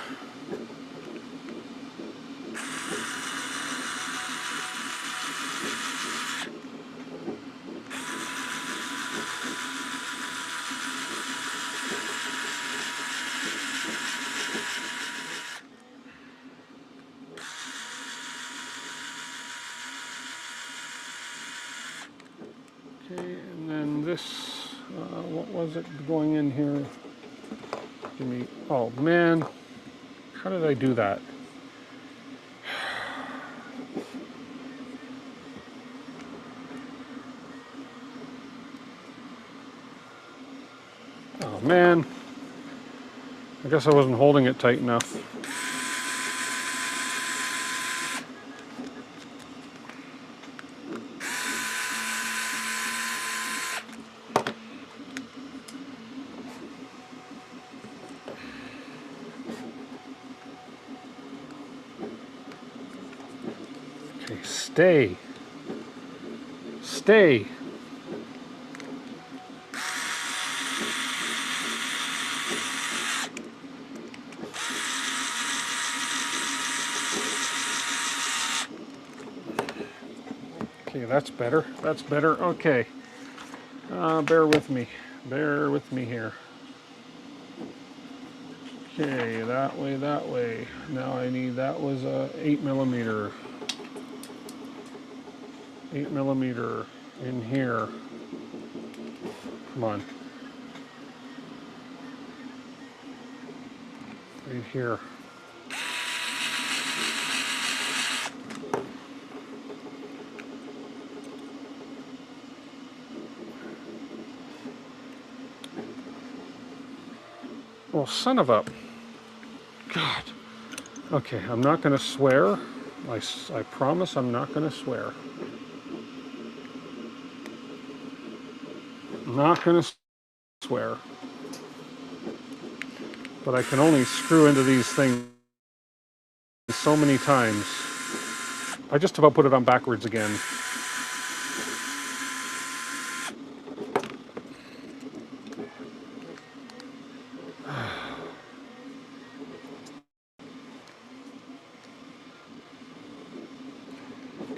Okay, and then this what was it going in here? Give me, oh man, how did I do that? Oh man, I guess I wasn't holding it tight enough. Okay, stay. Stay. Okay, that's better. That's better. Okay. Bear with me. Bear with me here. Okay, that way, that way. Now I need, that was a 8mm. 8mm in here. Come on. Right here. Well, son of a... God. Okay, I'm not going to swear. I promise I'm not going to swear. I'm not going to swear. But I can only screw into these things so many times. I just about put it on backwards again.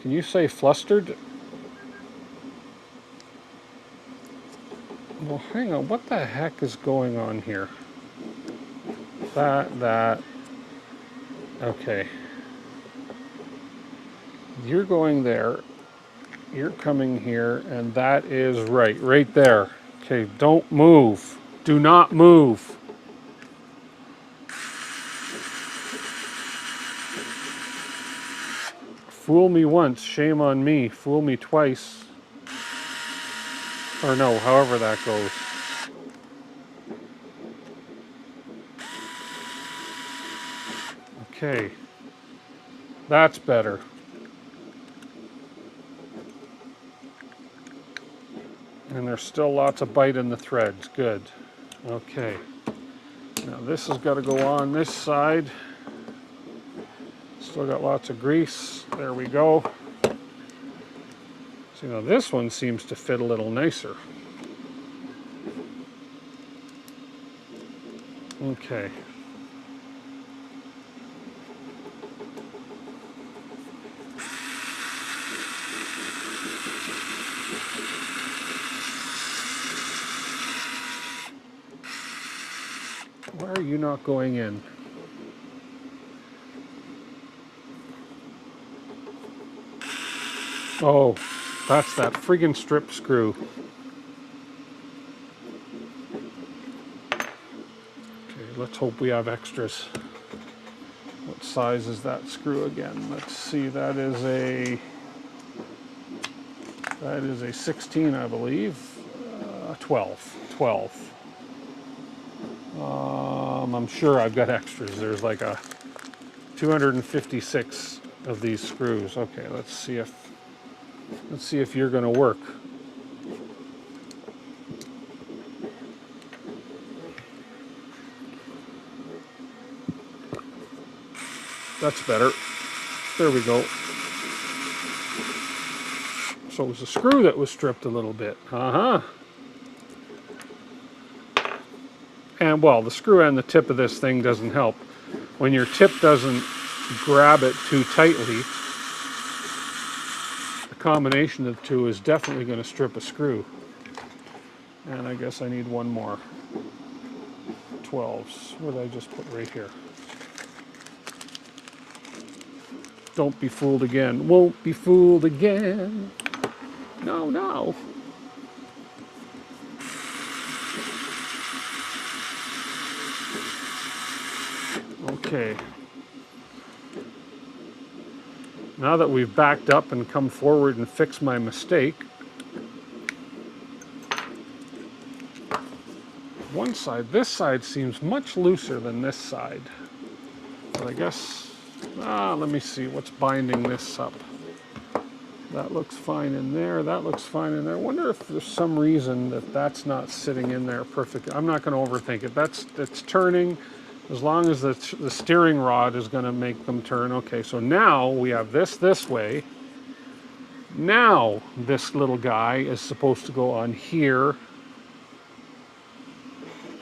Can you say flustered? Well, hang on. What the heck is going on here? That. Okay. You're going there. You're coming here, and that is right there. Okay, don't move. Do not move. Fool me once, shame on me. Fool me twice. Or no, however that goes. Okay. That's better. And there's still lots of bite in the threads. Good. Okay. Now this has got to go on this side. Still got lots of grease. There we go. So now this one seems to fit a little nicer. Okay. Why are you not going in? Oh, that's that friggin' strip screw. Okay, let's hope we have extras. What size is that screw again? Let's see, that is a 16, I believe. 12. I'm sure I've got extras. There's like a 256 of these screws. Okay, let's see if you're going to work. That's better. There we go. So it was a screw that was stripped a little bit. And well, the screw and the tip of this thing doesn't help. When your tip doesn't grab it too tightly, the combination of the two is definitely going to strip a screw. And I guess I need one more. 12s. What did I just put right here? Don't be fooled again. Won't be fooled again. No, no. Okay. Now that we've backed up and come forward and fixed my mistake, one side, this side seems much looser than this side. But I guess, let me see what's binding this up. That looks fine in there, that looks fine in there. I wonder if there's some reason that that's not sitting in there perfectly. I'm not going to overthink it. It's turning. As long as the steering rod is going to make them turn. Okay, so now we have this way. Now this little guy is supposed to go on here.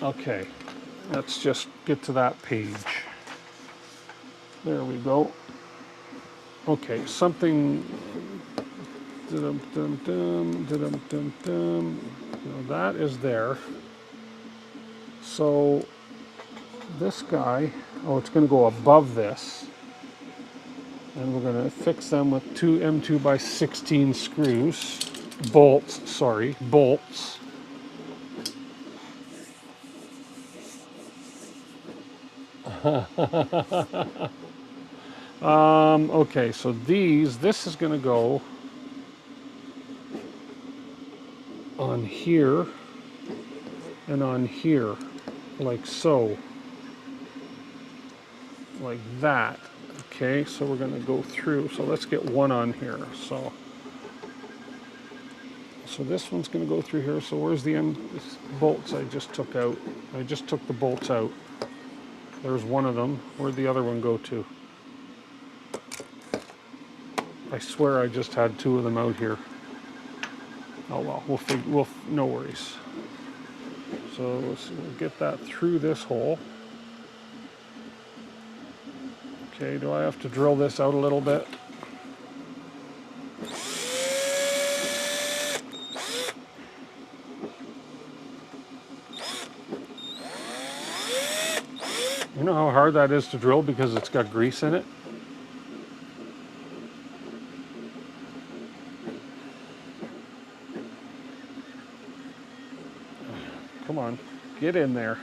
Okay, let's just get to that page. There we go. Okay, something. That is there. So this guy, it's going to go above this. And we're going to fix them with two M2 by 16 screws. Bolts. Okay, so this is going to go on here and on here, like so. Like that. Okay, so we're going to go through. So let's get one on here. So this one's going to go through here. So where's the bolts I just took out? I just took the bolts out. There's one of them. Where'd the other one go to? I swear I just had two of them out here. Oh well, no worries. So we'll get that through this hole. Okay, do I have to drill this out a little bit? You know how hard that is to drill because it's got grease in it? Come on, get in there.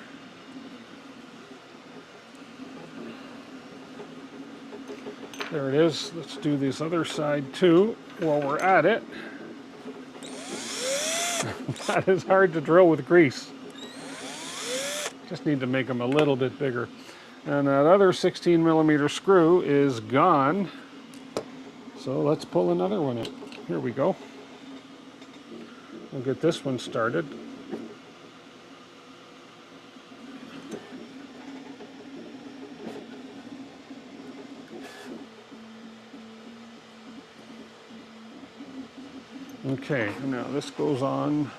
There it is. Let's do this other side too while we're at it. That is hard to drill with grease. Just need to make them a little bit bigger. And that other 16 millimeter screw is gone. So let's pull another one in. Here we go. We'll get this one started. Okay, now this goes on.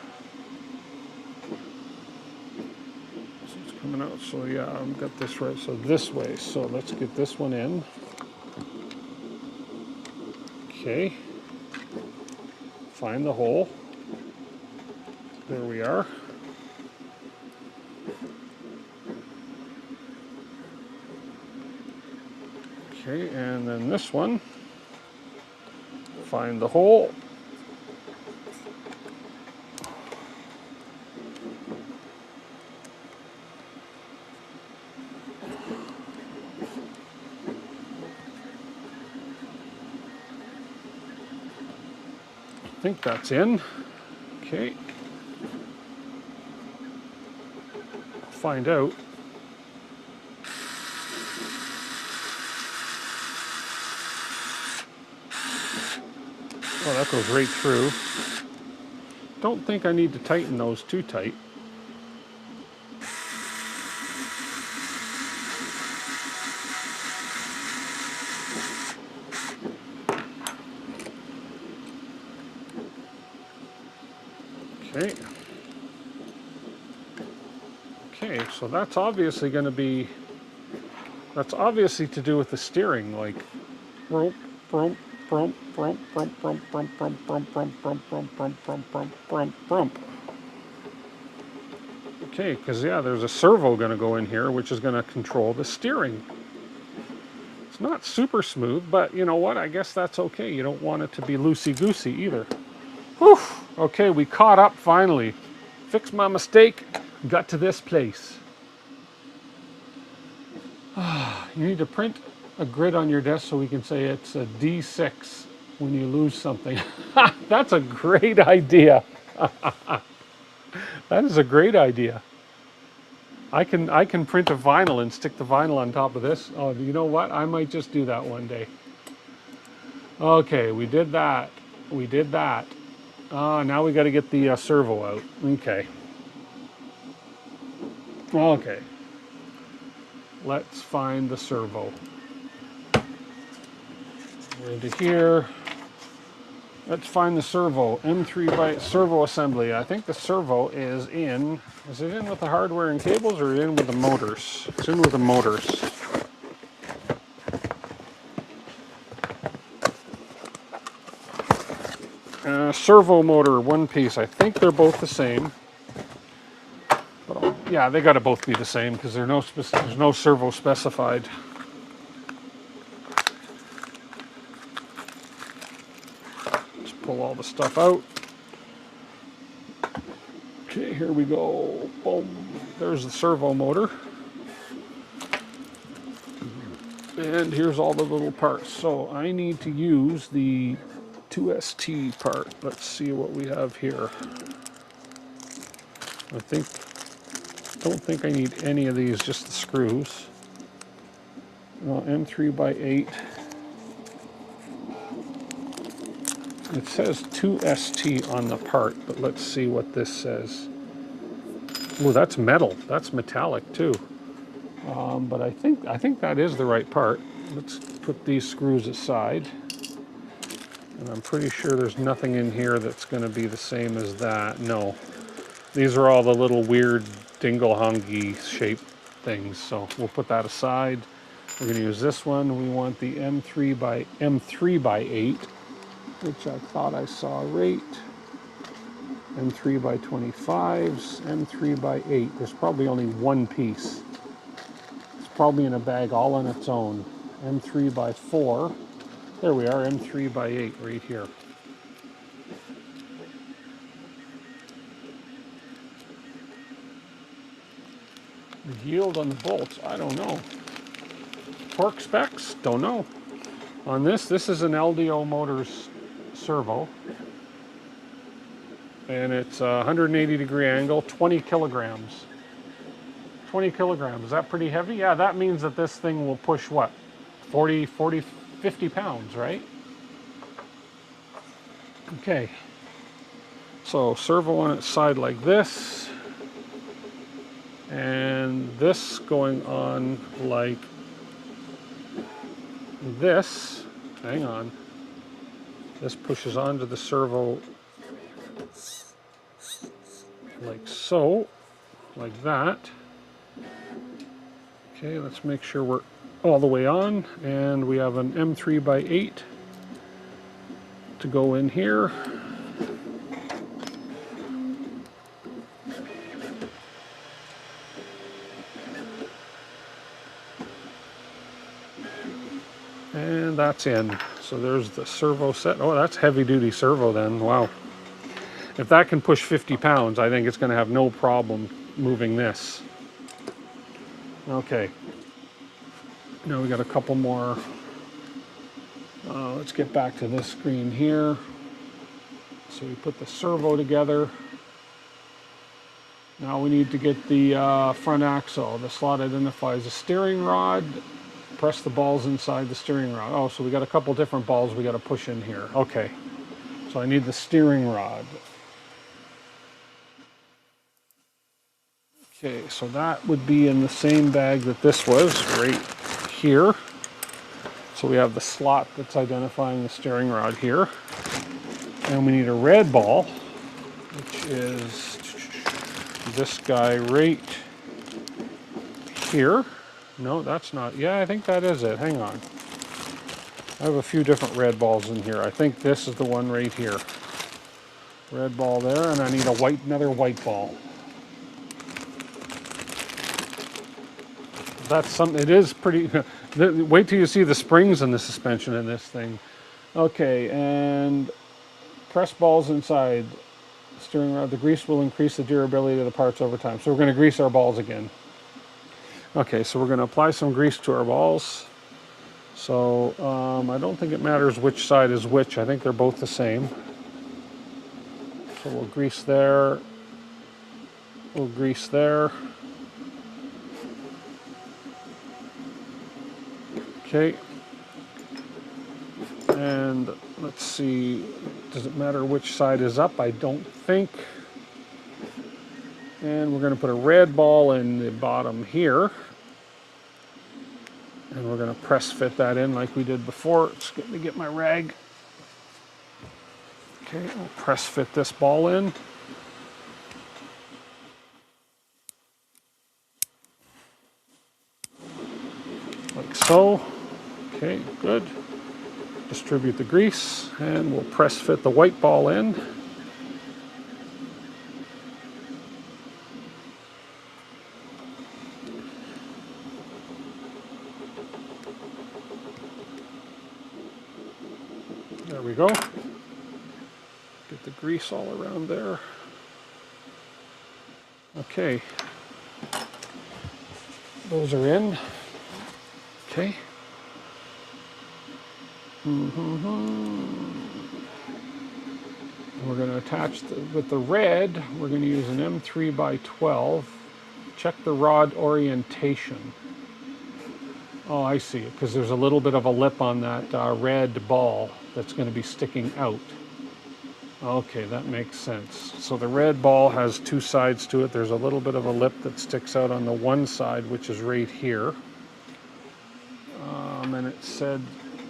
So it's coming out. So yeah, I've got this right. So this way. So let's get this one in. Okay. Find the hole. There we are. Okay, and then this one. Find the hole. I think that's in. Okay. I'll find out. Oh, that goes right through. Don't think I need to tighten those too tight. Okay. Okay, so that's obviously going to be, that's obviously to do with the steering, like, rope, brump, brump, brump, brump, brump, brump, brump, brump, brump, brump, brump, brump, brump, brump, brump, brump. Okay, because yeah, there's a servo going to go in here, which is going to control the steering. It's not super smooth, but you know what? I guess that's okay. You don't want it to be loosey-goosey either. Whew! Okay, we caught up finally. Fixed my mistake, got to this place. You need to print a grid on your desk so we can say it's a D6 when you lose something. That's a great idea. That is a great idea. I can print a vinyl and stick the vinyl on top of this. Oh, you know what? I might just do that one day. Okay, we did that. We did that. Now we got to get the servo out. Okay. Okay. Let's find the servo. We're into here. Let's find the servo. M3 by servo assembly. I think the servo is in. Is it in with the hardware and cables or in with the motors? It's in with the motors. Servo motor, one piece. I think they're both the same. But yeah, they got to both be the same because there's no servo specified. Let's pull all the stuff out. Okay, here we go. Boom. There's the servo motor. And here's all the little parts. So I need to use the 2ST part. Let's see what we have here. Don't think I need any of these, just the screws. Well, M3 by 8. It says 2ST on the part, but let's see what this says. Oh, that's metal. That's metallic too. But I think that is the right part. Let's put these screws aside. And I'm pretty sure there's nothing in here that's going to be the same as that. No. These are all the little weird dingle-hongy shaped things. So we'll put that aside. We're going to use this one. We want the M3 by 8, which I thought I saw right. M3 by 25s, M3 by 8. There's probably only one piece. It's probably in a bag all on its own. M3 by 4. There we are, M3 by 8 right here. The yield on the bolts, I don't know. Torque specs, don't know. On this is an LDO Motors servo. And it's a 180 degree angle, 20 kilograms. 20 kilograms, is that pretty heavy? Yeah, that means that this thing will push what? 40, 50 pounds, right? Okay. So servo on its side like this. And this going on like this. Hang on. This pushes onto the servo like so, like that. Okay, let's make sure we're all the way on, and we have an M3 by 8 to go in here. And that's in. So there's the servo set. Oh, that's heavy duty servo then. Wow. If that can push 50 pounds, I think it's going to have no problem moving this. Okay. Now we got a couple more. Let's get back to this screen here. So we put the servo together. Now we need to get the front axle. The slot identifies the steering rod. Press the balls inside the steering rod. Oh, so we got a couple different balls we got to push in here. Okay. So I need the steering rod. Okay, so that would be in the same bag that this was, right here. So we have the slot that's identifying the steering rod here. And we need a red ball, which is this guy right here. No, that's not. Yeah, I think that is it. Hang on. I have a few different red balls in here. I think this is the one right here. Red ball there, and I need another white ball. That's something. It is pretty. Wait till you see the springs and the suspension in this thing. Okay, and press balls inside steering rod. The grease will increase the durability of the parts over time. So we're going to grease our balls again. Okay, so we're going to apply some grease to our balls. So I don't think it matters which side is which. I think they're both the same. So we'll grease there. We'll grease there. Okay. And let's see, does it matter which side is up? I don't think. And we're going to put a red ball in the bottom here. And we're going to press fit that in like we did before. Just going to get my rag. Okay, we'll press fit this ball in. Like so. Okay, good. Distribute the grease, and we'll press fit the white ball in. There we go. Get the grease all around there. Okay. Those are in. Okay. We're going to attach with the red, we're going to use an M3 by 12. Check the rod orientation. Oh, I see it, because there's a little bit of a lip on that red ball that's going to be sticking out. Okay, that makes sense. So the red ball has two sides to it. There's a little bit of a lip that sticks out on the one side, which is right here. And it said,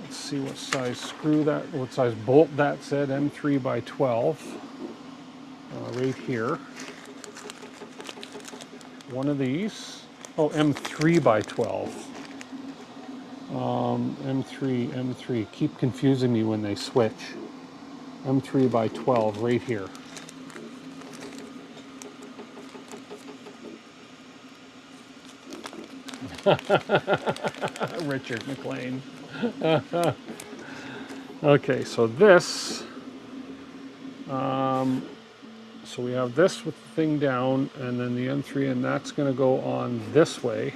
let's see what size screw that, what size bolt that said, M3 by 12. Right here. One of these. Oh, M3 by 12. M3. Keep confusing me when they switch. M3 by 12 right here. Richard McLean. Okay, so this, so we have this with the thing down, and then the M3, and that's going to go on this way.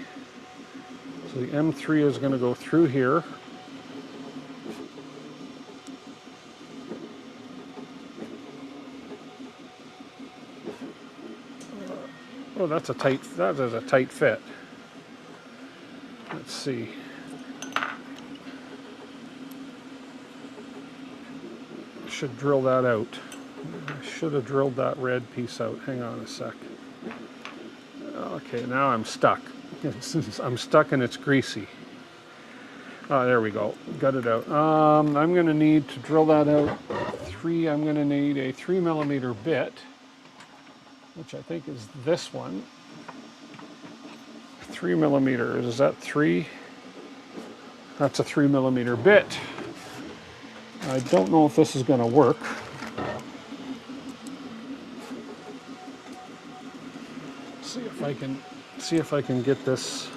So the M3 is going to go through here. Oh, that is a tight fit. Let's see. Should drill that out. I should have drilled that red piece out. Hang on a sec. Okay, now I'm stuck. I'm stuck and it's greasy. Oh, there we go. Got it out. I'm going to need to drill that out. I'm going to need a 3mm bit, which I think is this one. 3mm. Is that 3? That's a 3mm bit. I don't know if this is going to work. See if I can get this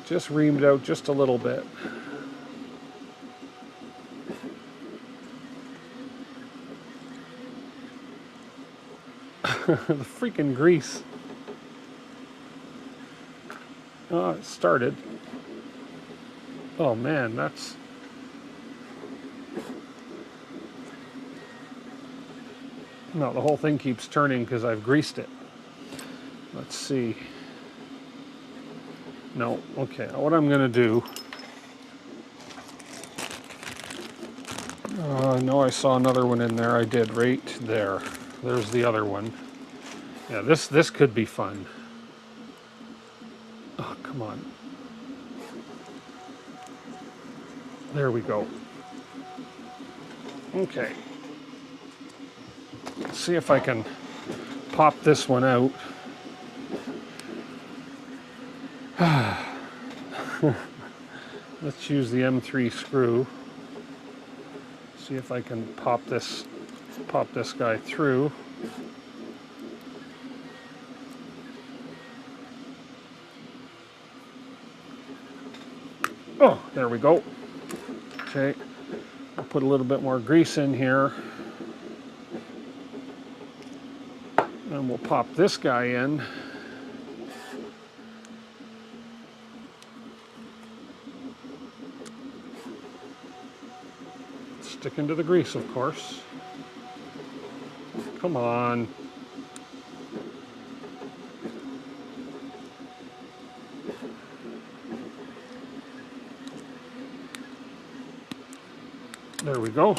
just reamed out just a little bit. The freaking grease. Oh, it started. Oh man, that's... No, the whole thing keeps turning because I've greased it. Let's see. No, okay, what I'm going to do... I know I saw another one in there. I did, right there. There's the other one. Yeah, this could be fun. Oh, come on. There we go. Okay. Let's see if I can pop this one out. Let's use the M3 screw. See if I can pop this guy through. Oh, there we go. Okay, I'll put a little bit more grease in here. And we'll pop this guy in. Sticking to the grease, of course. Come on. There we go.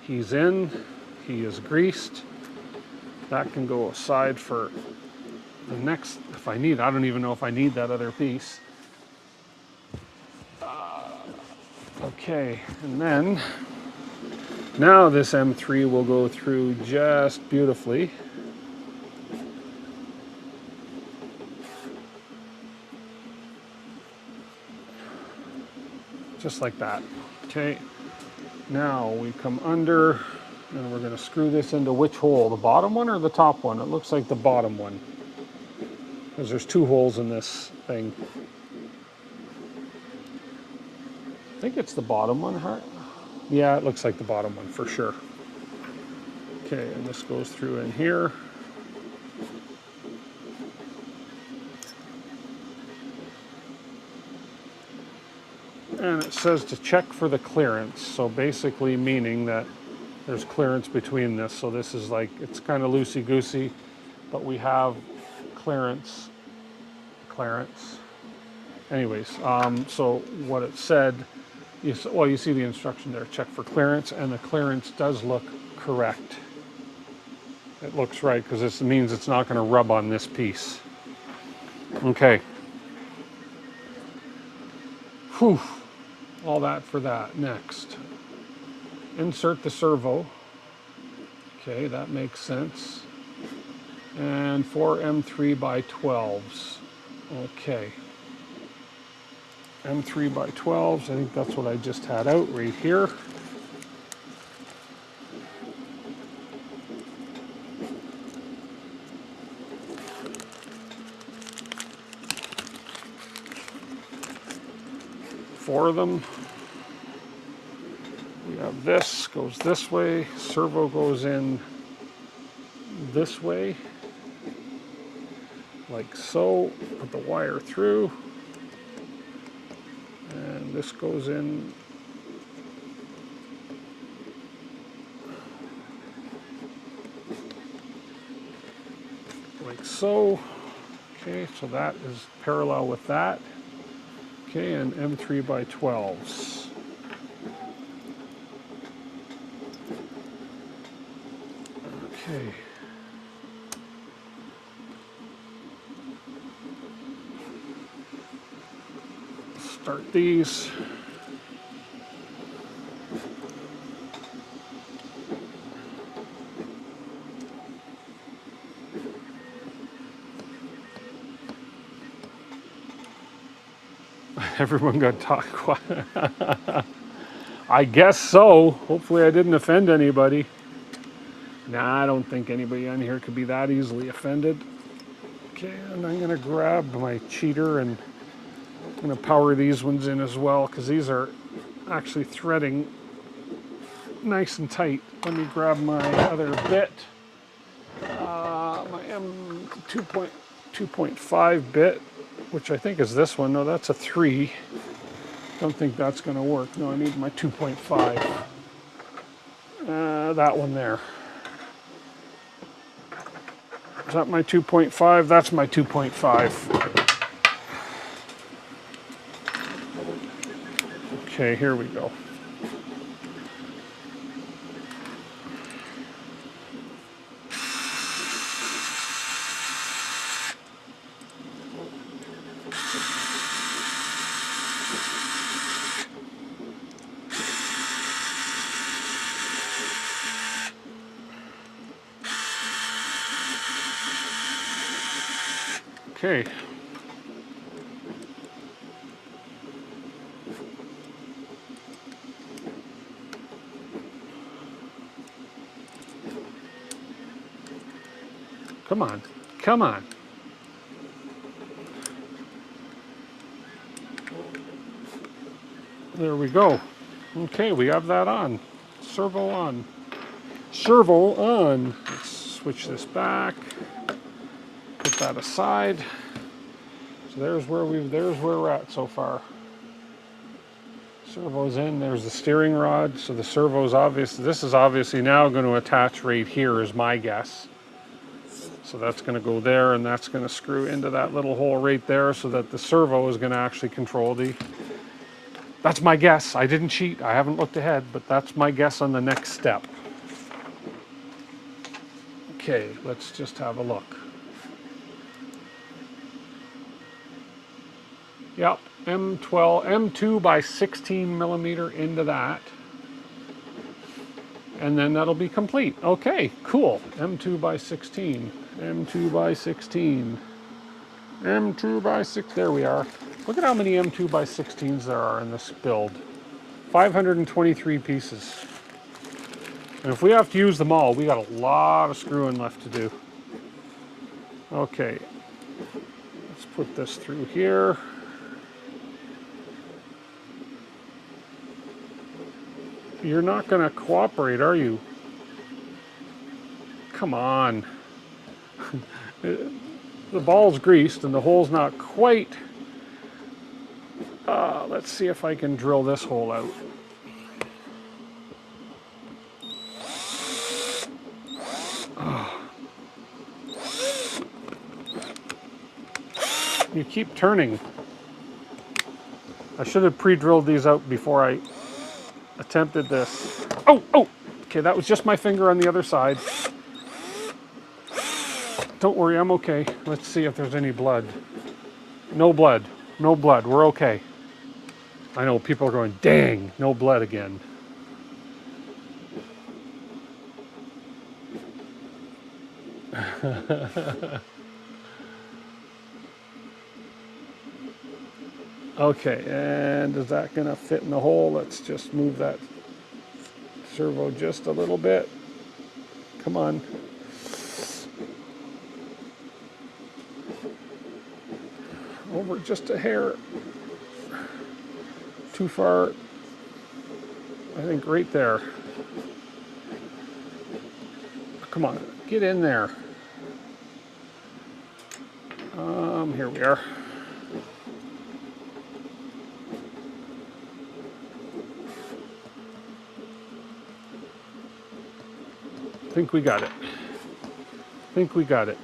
He's in. He is greased. That can go aside for the next, if I need. I don't even know if I need that other piece. Okay, and then now this M3 will go through just beautifully. Just like that. Okay, now we come under and we're going to screw this into which hole? The bottom one or the top one? It looks like the bottom one, because there's two holes in this thing. I think it's the bottom one, huh? Yeah, it looks like the bottom one for sure. Okay, and this goes through in here. And it says to check for the clearance, so basically meaning that there's clearance between this. So this is like, it's kind of loosey-goosey, but we have clearance. Anyways, so what it said, you see the instruction there, check for clearance, and the clearance does look correct. It looks right, because this means it's not going to rub on this piece. Okay. Whew. All that for that. Next, insert the servo. Okay, that makes sense. And 4 M3 by 12s. Okay. M3 by 12s, I think that's what I just had out right here. Four of them. We have this, goes this way, servo goes in this way, like so. Put the wire through, and this goes in like so. Okay, so that is parallel with that. Okay, and M3 by 12s. Okay. Start these. Everyone got talk quiet. I guess so. Hopefully I didn't offend anybody. Nah, I don't think anybody on here could be that easily offended. Okay, and I'm gonna grab my cheater and I'm gonna power these ones in as well, because these are actually threading nice and tight. Let me grab my other bit. My M2.5 bit, which I think is this one. No, that's a 3. Don't think that's going to work. No, I need my 2.5. That one there. Is that my 2.5? That's my 2.5. Okay, here we go. Okay. Come on. Come on. There we go. Okay, we have that on. Servo on. Servo on. Let's switch this back. Put that aside. So there's where we're at so far. Servo's in. There's the steering rod. So the servo's obvious. This is obviously now going to attach right here is my guess. So that's going to go there, and that's going to screw into that little hole right there so that the servo is going to actually control the... That's my guess. I didn't cheat. I haven't looked ahead, but that's my guess on the next step. Okay, let's just have a look. Yep, M2 by 16 millimeter into that. And then that'll be complete. Okay, cool. M2 by 16, M2 by 16, M2 by 6, there we are. Look at how many M2 by 16s there are in this build. 523 pieces. And if we have to use them all, we got a lot of screwing left to do. Okay, let's put this through here. You're not going to cooperate, are you? Come on. The ball's greased and the hole's not quite. Let's see if I can drill this hole out. You keep turning. I should have pre-drilled these out before I attempted this. Oh! Okay, that was just my finger on the other side. Don't worry, I'm okay. Let's see if there's any blood. No blood. No blood. We're okay. I know people are going, dang, no blood again. Okay, and is that going to fit in the hole? Let's just move that servo just a little bit. Come on. Over just a hair. Too far. I think right there. Come on, get in there. Here we are. I think we got it. I think we got it.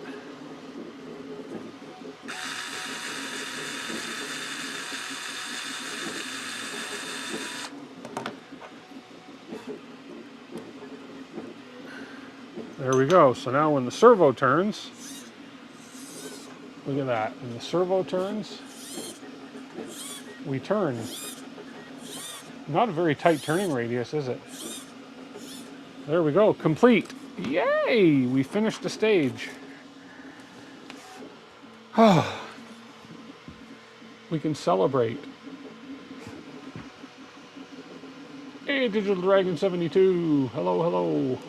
There we go. So now when the servo turns, look at that. When the servo turns, we turn. Not a very tight turning radius, is it? There we go. Complete. Yay! We finished the stage. We can celebrate. Hey, Digital Dragon 72. Hello, hello.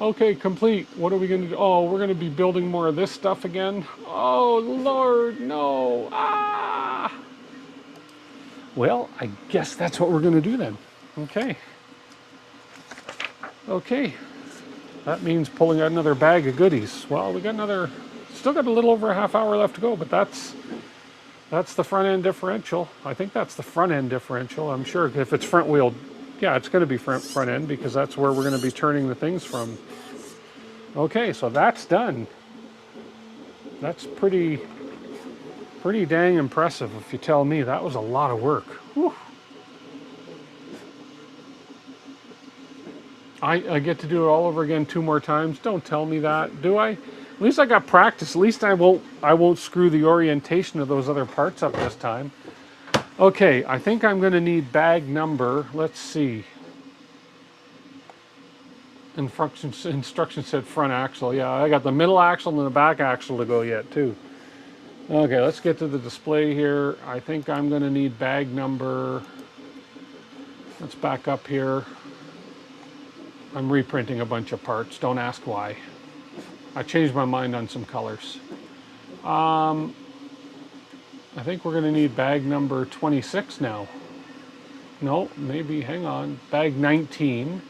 Okay, complete. What are we going to do? Oh, we're going to be building more of this stuff again. Oh, Lord, no. Ah! Well, I guess that's what we're going to do then. Okay. Okay. That means pulling out another bag of goodies. Well, we got another, still got a little over a half hour left to go, but that's the front end differential. I think that's the front end differential. I'm sure if it's front wheel, yeah, it's going to be front end because that's where we're going to be turning the things from. Okay, so that's done. That's pretty dang impressive if you tell me. That was a lot of work. Whew. I get to do it all over again 2 more times. Don't tell me that, do I? At least I got practice. At least I won't screw the orientation of those other parts up this time. Okay, I think I'm going to need bag number. Let's see. Instructions said front axle. Yeah, I got the middle axle and the back axle to go yet too. Okay, let's get to the display here. I think I'm going to need bag number. Let's back up here. I'm reprinting a bunch of parts. Don't ask why. I changed my mind on some colors. I think we're going to need bag number 26 now. No, maybe, hang on. Bag 19.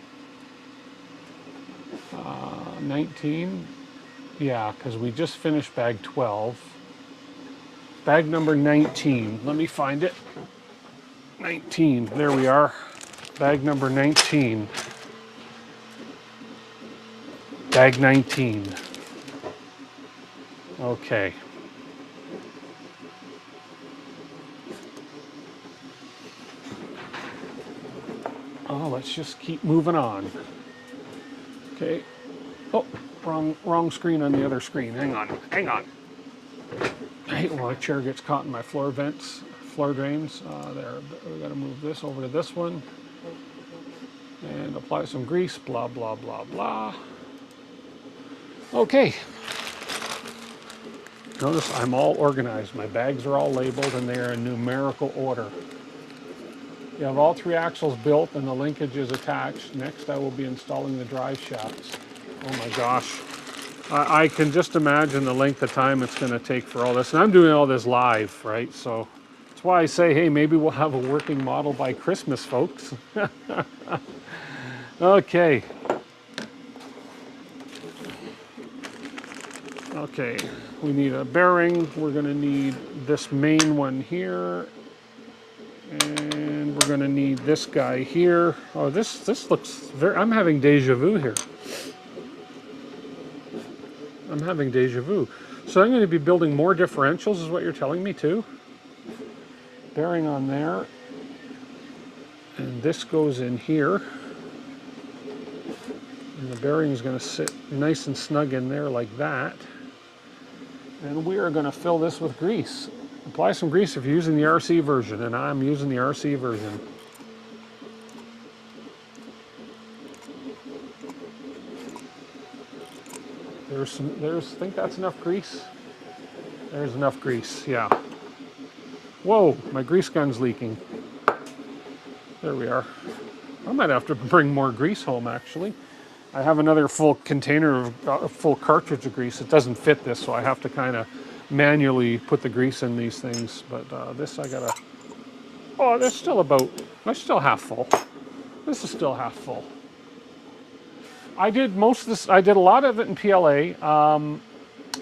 19. Yeah, because we just finished bag 12. Bag number 19. Let me find it. 19. There we are. Bag number 19. Bag 19. Okay. Oh, let's just keep moving on. Okay. Oh, wrong screen on the other screen. Hang on. I hate when my chair gets caught in my floor drains. There, we got to move this over to this one. And apply some grease, blah, blah, blah, blah. Okay. Notice I'm all organized. My bags are all labeled and they are in numerical order. You have all 3 axles built and the linkage is attached. Next, I will be installing the drive shafts. Oh my gosh. I can just imagine the length of time it's going to take for all this. And I'm doing all this live, right? So that's why I say, hey, maybe we'll have a working model by Christmas, folks. Okay. Okay, we need a bearing. We're going to need this main one here. And we're going to need this guy here. Oh, this looks very... I'm having deja vu here. I'm having deja vu. So I'm going to be building more differentials is what you're telling me too? Bearing on there. And this goes in here. And the bearing is going to sit nice and snug in there like that. And we are going to fill this with grease. Apply some grease if you're using the RC version, and I'm using the RC version. I think that's enough grease. There's enough grease, yeah. Whoa, my grease gun's leaking. There we are. I might have to bring more grease home, actually. I have another full container of full cartridge of grease. It doesn't fit this, so I have to kind of manually put the grease in these things. But this I gotta... Oh, there's still about... That's still half full. This is still half full. I did most of this... I did a lot of it in PLA.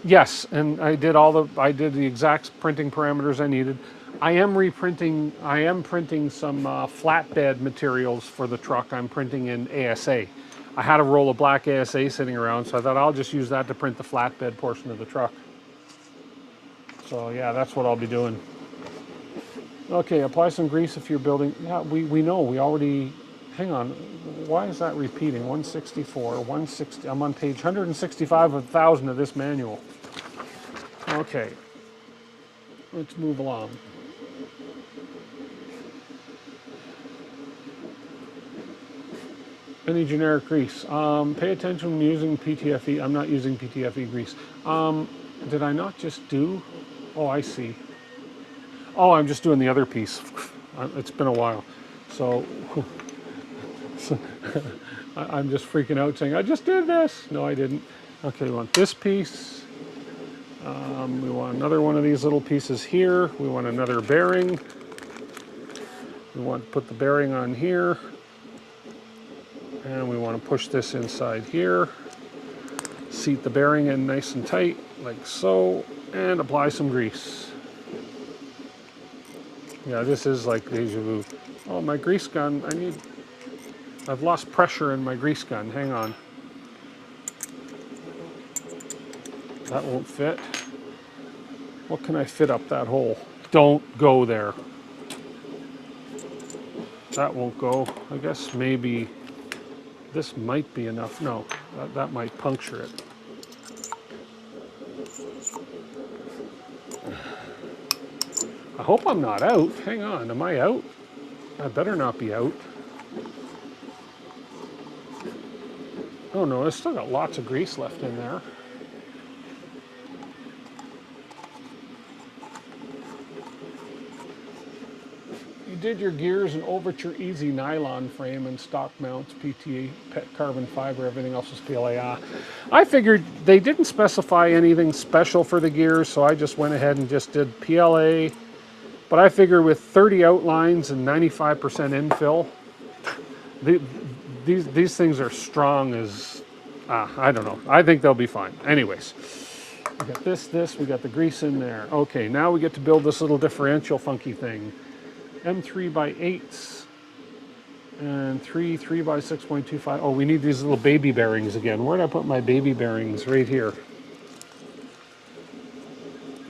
Yes, and I did the exact printing parameters I needed. I am printing some flatbed materials for the truck. I'm printing in ASA. I had a roll of black ASA sitting around, so I thought I'll just use that to print the flatbed portion of the truck. So yeah, that's what I'll be doing. Okay, apply some grease if you're building. Yeah, we know, we already, hang on, why is that repeating? 164, 160, I'm on page 165 of 1,000 of this manual. Okay, let's move along. Any generic grease. Pay attention when using PTFE. I'm not using PTFE grease. Did I not just do? Oh, I see. Oh, I'm just doing the other piece. It's been a while. So I'm just freaking out saying, I just did this. No, I didn't. Okay, we want this piece. We want another one of these little pieces here. We want another bearing. We want to put the bearing on here. And we want to push this inside here. Seat the bearing in nice and tight, like so. And apply some grease. Yeah, this is like deja vu. Oh, my grease gun, I've lost pressure in my grease gun. Hang on. That won't fit. What can I fit up that hole? Don't go there. That won't go. I guess maybe this might be enough. No, that might puncture it. I hope I'm not out. Hang on, am I out? I better not be out. Oh no, it's still got lots of grease left in there. You did your gears in Overture Easy nylon frame and stock mounts, PTA, PET carbon fiber, everything else is PLA. I figured they didn't specify anything special for the gears, so I just went ahead and just did PLA. But I figure with 30 outlines and 95% infill, these things are strong as, I don't know. I think they'll be fine. Anyways, we got this, we got the grease in there. Okay, now we get to build this little differential funky thing. M3 by 8s and 3 by 6.25. Oh, we need these little baby bearings again. Where did I put my baby bearings? Right here.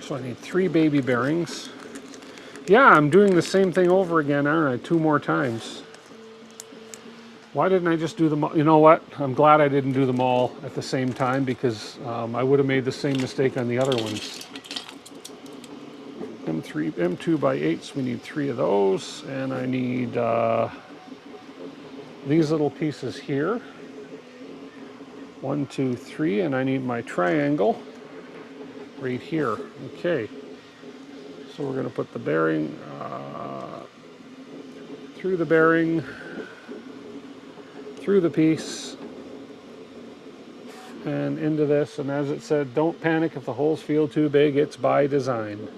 So I need 3 baby bearings. Yeah, I'm doing the same thing over again, aren't I? 2 more times. Why didn't I just do them all? You know what? I'm glad I didn't do them all at the same time, because I would have made the same mistake on the other ones. M2 by 8s, we need 3 of those, and I need these little pieces here. 1, 2, 3, and I need my triangle right here. Okay, so we're going to put the bearing through the bearing, through the piece, and into this. And as it said, don't panic if the holes feel too big, it's by design.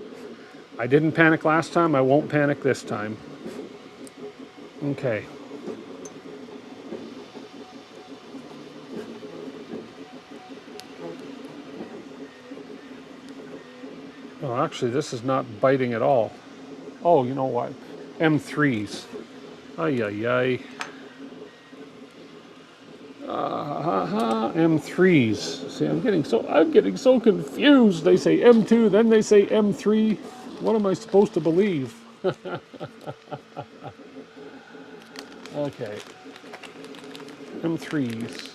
I didn't panic last time, I won't panic this time. Okay. Oh, actually, this is not biting at all. Oh, you know what? M3s. Ay, ay, ay. M3s. See, I'm getting so confused. They say M2, then they say M3. What am I supposed to believe? Okay. M3s.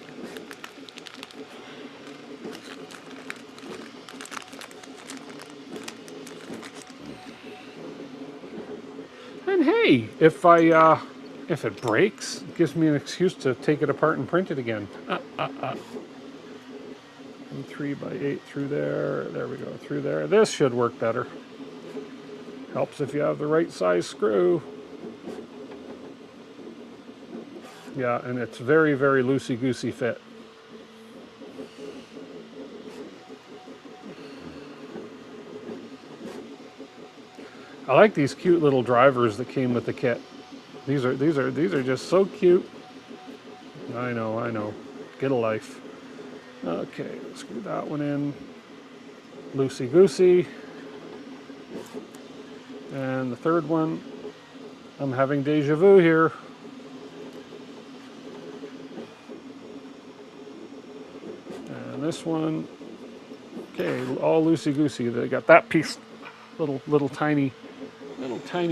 And hey, if it breaks, it gives me an excuse to take it apart and print it again. And 3 by 8 through there. There we go, through there. This should work better. Helps if you have the right size screw. Yeah, and it's very, very loosey-goosey fit. I like these cute little drivers that came with the kit. These are just so cute. I know. Get a life. Okay, screw that one in. Loosey-goosey. And the third one, I'm having deja vu here. And this one, okay, all loosey-goosey. They got that piece, little tiny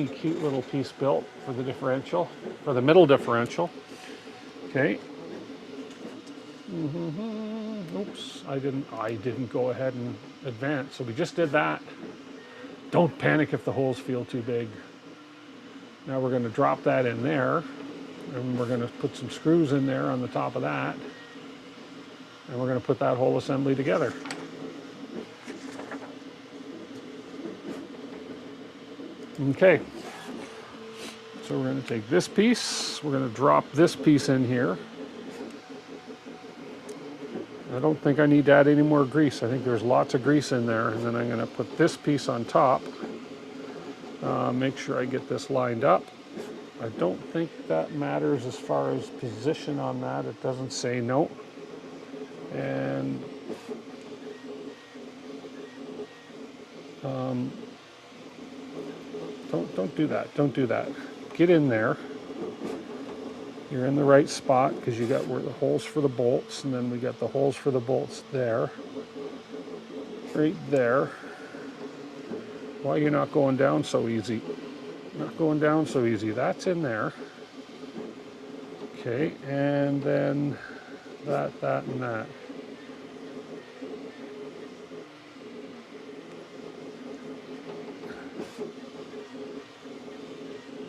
cute little piece built for the differential, for the middle differential. Okay. Oops, I didn't go ahead and advance. So we just did that. Don't panic if the holes feel too big. Now we're going to drop that in there, and we're going to put some screws in there on the top of that, and we're going to put that whole assembly together. Okay. So we're going to take this piece, we're going to drop this piece in here. I don't think I need to add any more grease. I think there's lots of grease in there. And then I'm going to put this piece on top. Make sure I get this lined up. I don't think that matters as far as position on that. It doesn't say no. And don't do that. Don't do that. Get in there. You're in the right spot because you got where the holes for the bolts, and then we got the holes for the bolts there, right there. Why are you not going down so easy? Not going down so easy. That's in there. Okay, and then that, and that.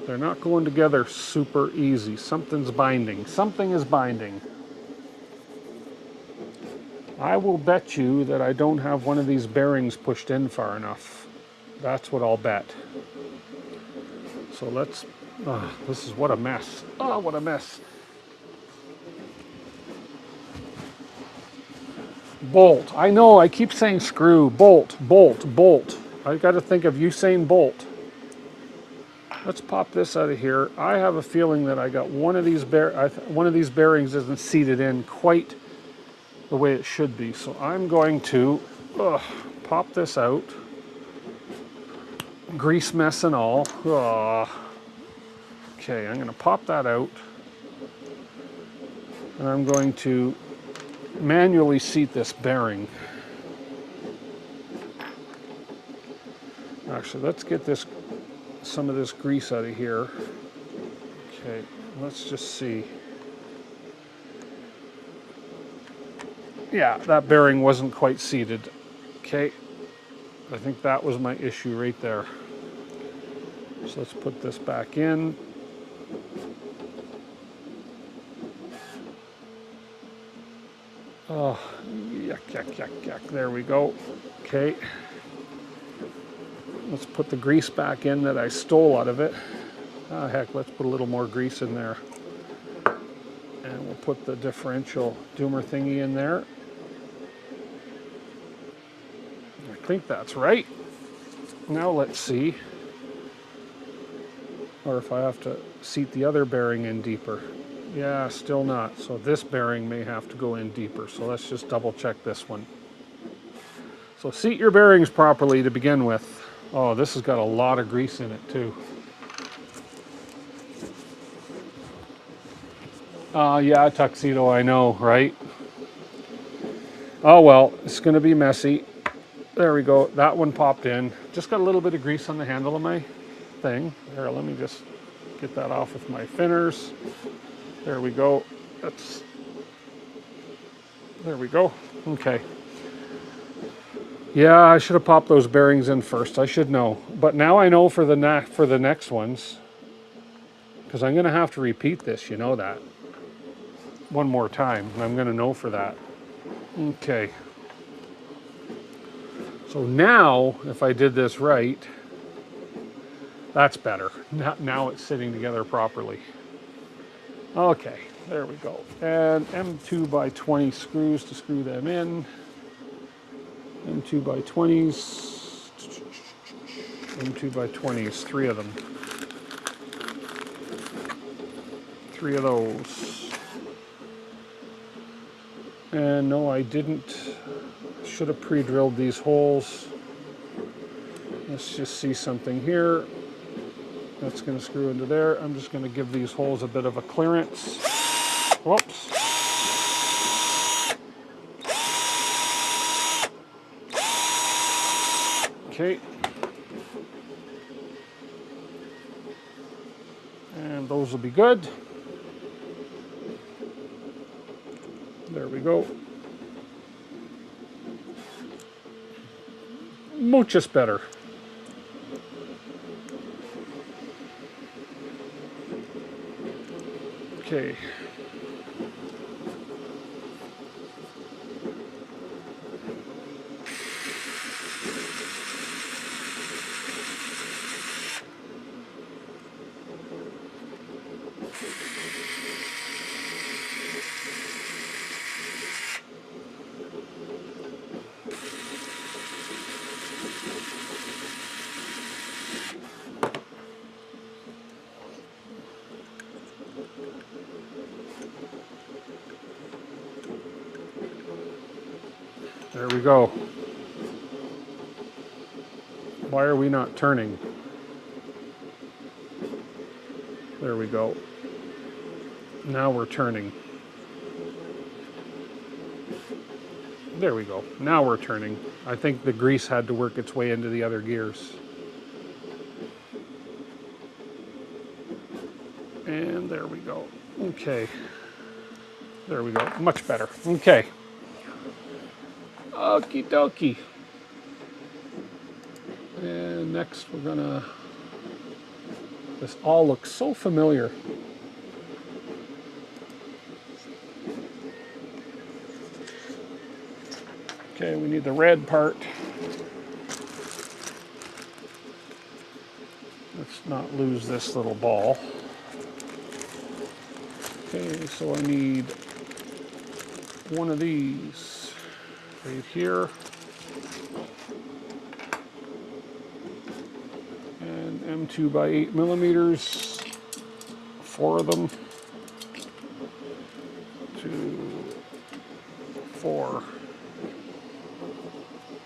They're not going together super easy. Something's binding. Something is binding. I will bet you that I don't have one of these bearings pushed in far enough. That's what I'll bet. So let's, this is what a mess. Oh, what a mess. Bolt. I know, I keep saying screw. Bolt, bolt, bolt. I got to think of Usain Bolt. Let's pop this out of here. I have a feeling that I got one of these bearings isn't seated in quite the way it should be. So I'm going to pop this out. Grease mess and all. Okay, I'm going to pop that out. And I'm going to manually seat this bearing. Actually, let's get some of this grease out of here. Okay, let's just see. Yeah, that bearing wasn't quite seated. Okay, I think that was my issue right there. So let's put this back in. Oh, yuck, yuck, yuck, yuck. There we go. Okay. Let's put the grease back in that I stole out of it. Oh, heck, let's put a little more grease in there. And we'll put the differential doomer thingy in there. I think that's right. Now let's see. Or if I have to seat the other bearing in deeper. Yeah, still not. So this bearing may have to go in deeper. So let's just double check this one. So seat your bearings properly to begin with. Oh, this has got a lot of grease in it too. Yeah, tuxedo, I know, right? Oh well, it's gonna be messy. There we go, that one popped in. Just got a little bit of grease on the handle of my thing. Here, let me just get that off with my thinners. There we go. There we go. Okay. Yeah, I should have popped those bearings in first. I should know. But now I know for the next ones, because I'm going to have to repeat this, you know that, one more time. And I'm going to know for that. Okay. So now, if I did this right, that's better. Now it's sitting together properly. Okay, there we go. And M2 by 20 screws to screw them in. M2 by 20s. M2 by 20s, 3 of them. 3 of those. And no, I didn't. Should have pre-drilled these holes. Let's just see something here. That's going to screw into there. I'm just going to give these holes a bit of a clearance. Whoops. Okay. And those will be good. There we go. Muchas better. Okay. There we go. Why are we not turning? There we go. Now we're turning. There we go. Now we're turning. I think the grease had to work its way into the other gears. And there we go. Okay. There we go. Much better. Okay. Okie dokie. And next we're gonna, this all looks so familiar. Okay, we need the red part. Let's not lose this little ball. Okay, so I need one of these right here. And M2 by 8 millimeters, 4 of them. 2, 4.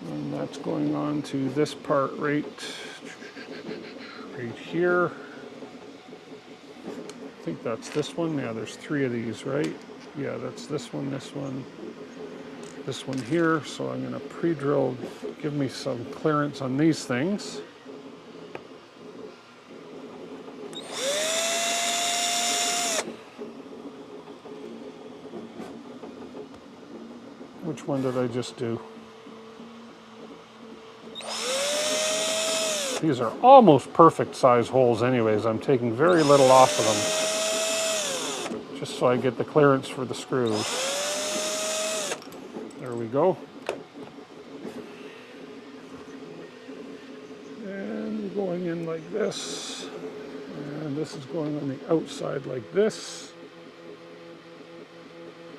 And that's going on to this part right here. think that's this one. Yeah, there's 3 of these, right? Yeah, that's this one, this one here. So I'm going to pre-drill, give me some clearance on these things. Which one did I just do? These are almost perfect size holes anyways. I'm taking very little off of them, just so I get the clearance for the screws. There we go. And we're going in like this. And this is going on the outside like this.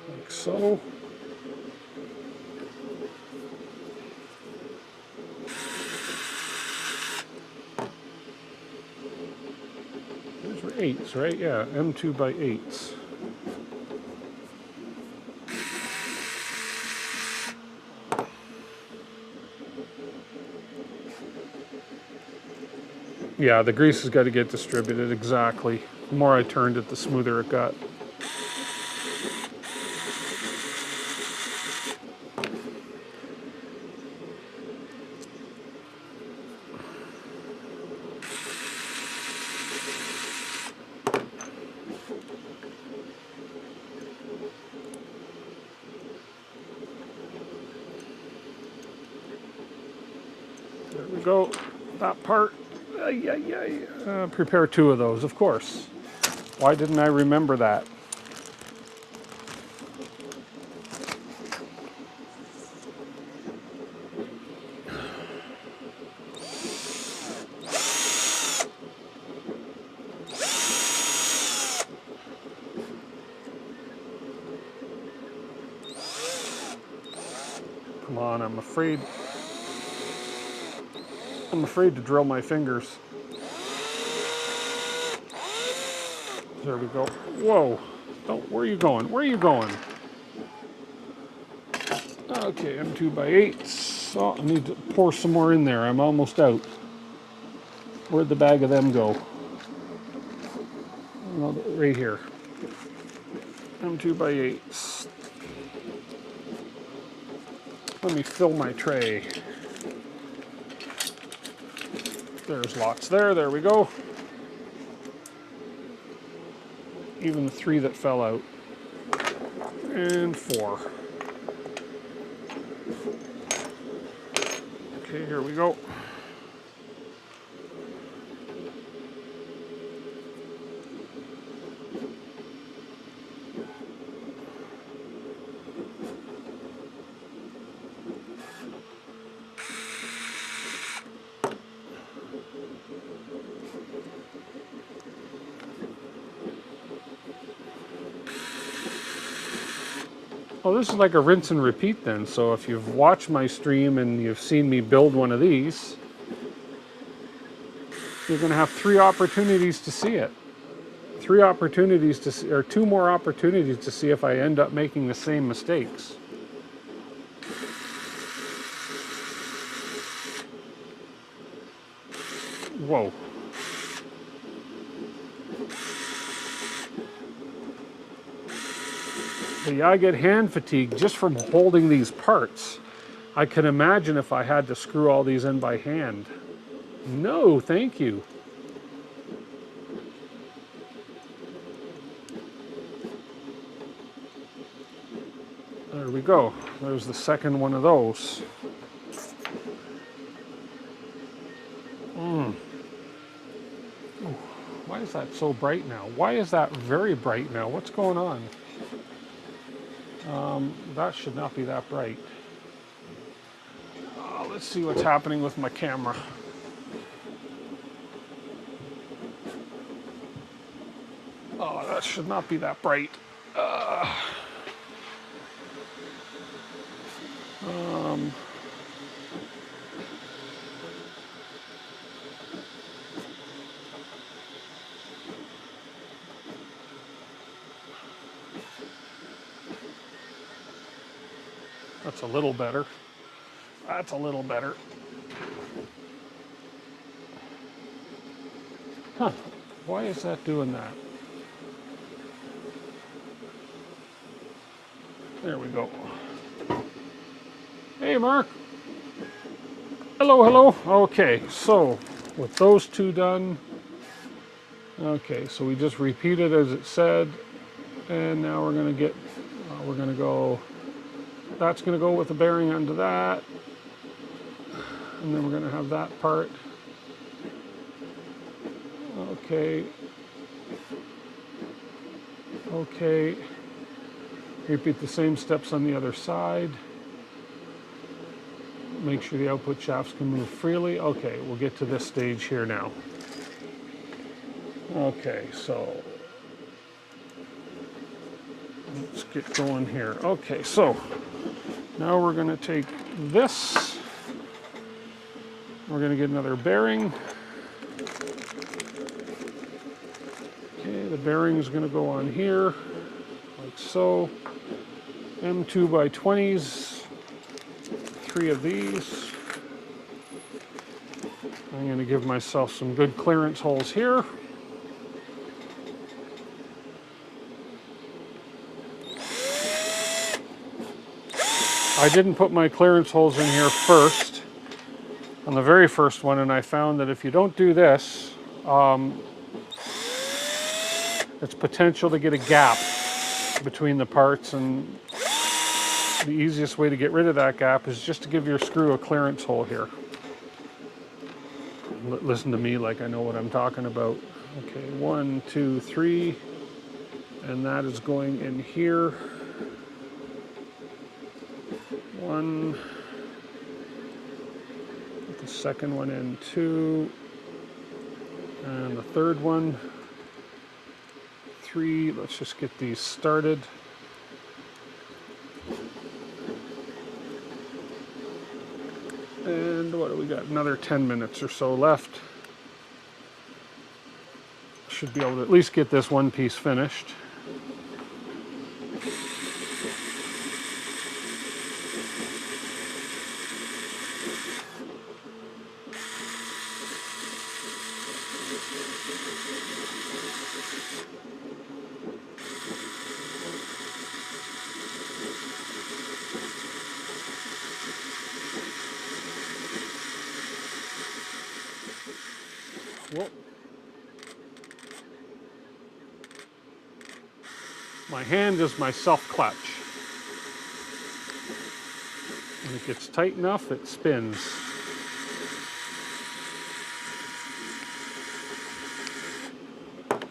Like so. Those were 8s, right? Yeah, M2 by 8s. Yeah, the grease has got to get distributed, exactly. The more I turned it, the smoother it got. There we go, that part. Prepare 2 of those, of course. Why didn't I remember that? Come on, I'm afraid to drill my fingers. There we go. Whoa. Don't, where are you going? Where are you going? Okay, M2 by 8s. Oh, I need to pour some more in there. I'm almost out. Where'd the bag of them go? Oh, right here. M2 by 8s. Let me fill my tray. There's lots there. There we go. Even the 3 that fell out. And 4. Okay, here we go. Well, this is like a rinse and repeat then. So if you've watched my stream and you've seen me build one of these, you're going to have 3 opportunities to see it. 3 opportunities to see, or 2 more opportunities to see if I end up making the same mistakes. Whoa. But yeah, I get hand fatigue just from holding these parts. I can imagine if I had to screw all these in by hand. No, thank you. There we go. There's the second one of those. Why is that so bright now? Why is that very bright now? What's going on? That should not be that bright. Let's see what's happening with my camera. Oh, that should not be that bright. That's a little better. That's a little better. Huh. Why is that doing that? There we go. Hey, Mark. Hello, hello. Okay, so with those two done, okay, so we just repeat it as it said, and now we're going to get, we're going to go, that's going to go with the bearing under that, and then we're going to have that part. Okay. Okay. Repeat the same steps on the other side. Make sure the output shafts can move freely. Okay, we'll get to this stage here now. Okay, so let's get going here. Okay, so now we're going to take this. We're going to get another bearing. Okay, the bearing is going to go on here, like so. M2 by 20s, 3 of these. I'm going to give myself some good clearance holes here. I didn't put my clearance holes in here first, on the very first one, and I found that if you don't do this, it's potential to get a gap between the parts, and the easiest way to get rid of that gap is just to give your screw a clearance hole here. Listen to me like I know what I'm talking about. Okay, 1, 2, 3, and that is going in here. 1, put the second one in 2, and the third one 3. Let's just get these started. And what do we got? Another 10 minutes or so left. Should be able to at least get this one piece finished. Whoa. My hand is my self-clutch. When it gets tight enough, it spins.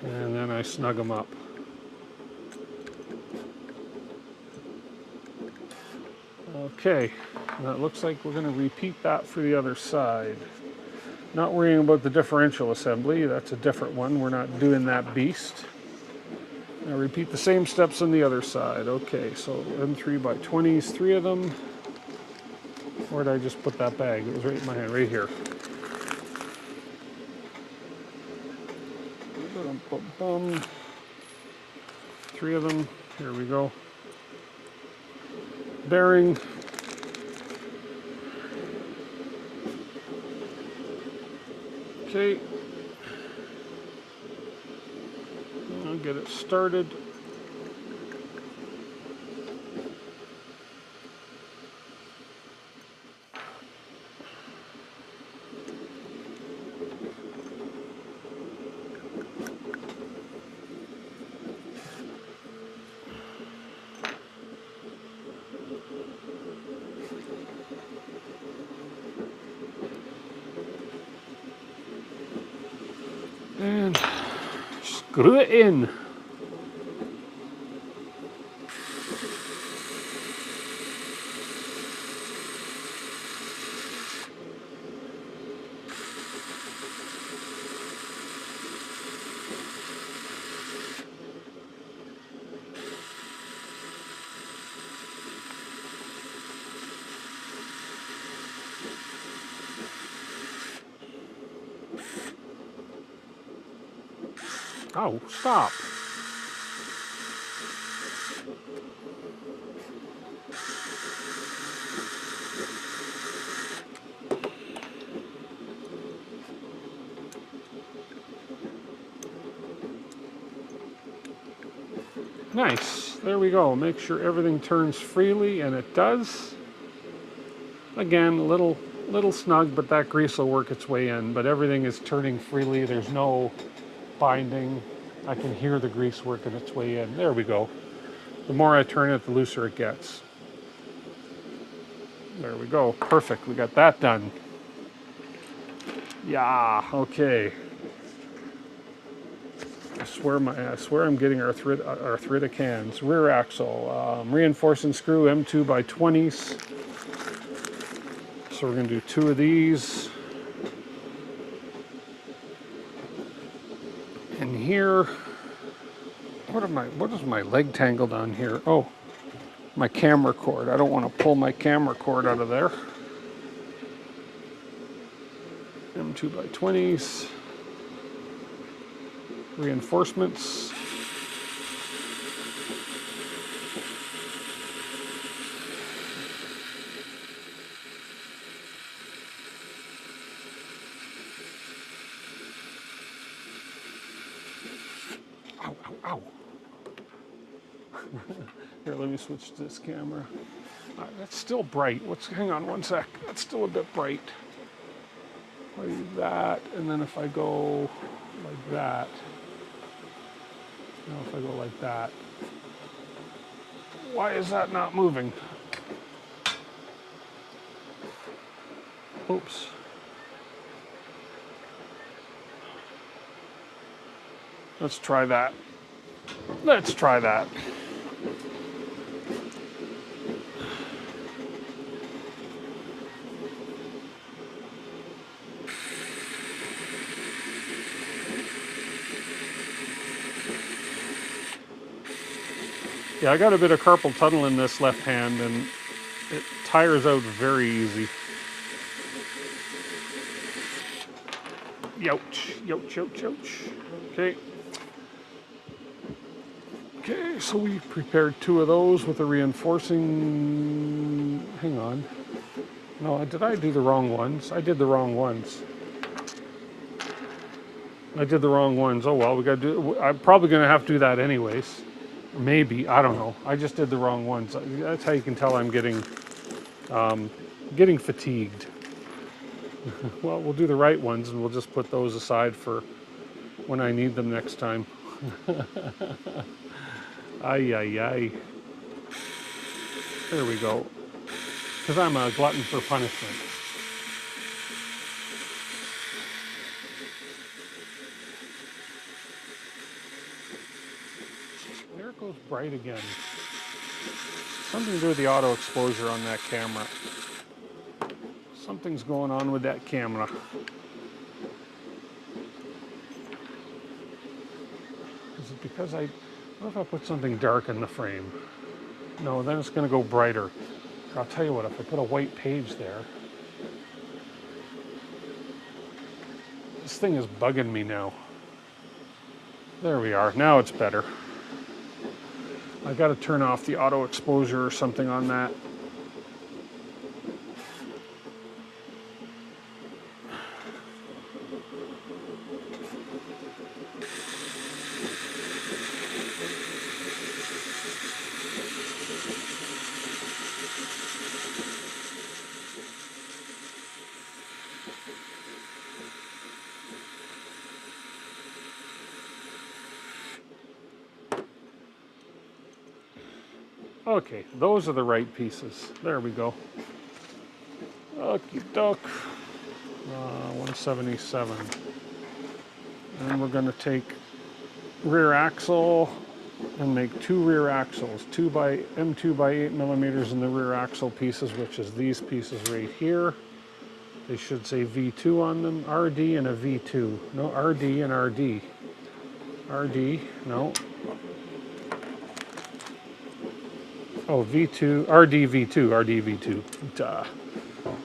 And then I snug them up. Okay, now it looks like we're going to repeat that for the other side. Not worrying about the differential assembly, that's a different one. We're not doing that beast. Now repeat the same steps on the other side. Okay, so M3 by 20s, 3 of them. Where did I just put that bag? It was right in my hand, right here. 3 of them, here we go. Bearing. Okay. I'll get it started. And screw it in. Oh, stop. Nice. There we go. Make sure everything turns freely, and it does. Again, a little snug, but that grease will work its way in. But everything is turning freely. There's no binding. I can hear the grease working its way in. There we go. The more I turn it, the looser it gets. There we go. Perfect. We got that done. Yeah. Okay. I swear I'm getting arthritic hands. Rear axle, reinforcing screw M2 by 20s. So we're going to do 2 of these. And here, what is my leg tangled on here? Oh, my camera cord. I don't want to pull my camera cord out of there. M2 by 20s. Reinforcements. Ow, ow, ow. Here, let me switch to this camera. That's still bright. Hang on one sec. That's still a bit bright. I do that, and then if I go like that, now if I go like that, why is that not moving? Oops. Let's try that. Let's try that. Yeah, I got a bit of carpal tunnel in this left hand, and it tires out very easy. Youch, youch, youch, youch. Okay. Okay, so we prepared 2 of those with a reinforcing. Hang on. No, did I do the wrong ones? I did the wrong ones. I did the wrong ones. Oh well, we got to do. I'm probably going to have to do that anyways. Maybe, I don't know. I just did the wrong ones. That's how you can tell I'm getting fatigued. Well, we'll do the right ones, and we'll just put those aside for when I need them next time. Ay, ay, ay. There we go. Because I'm a glutton for punishment. There it goes bright again. Something to do with the auto exposure on that camera. Something's going on with that camera. Is it because what if I put something dark in the frame? No, then it's going to go brighter. I'll tell you what, if I put a white page there. This thing is bugging me now. There we are. Now it's better. I got to turn off the auto exposure or something on that. Okay, those are the right pieces. There we go. Okie doke. 177. And we're going to take rear axle and make 2 rear axles. M2 by 8mm in the rear axle pieces, which is these pieces right here. They should say V2 on them. RD and a V2. No, RD and RD. RD, no. Oh, V2, RD V2, RD V2. Duh.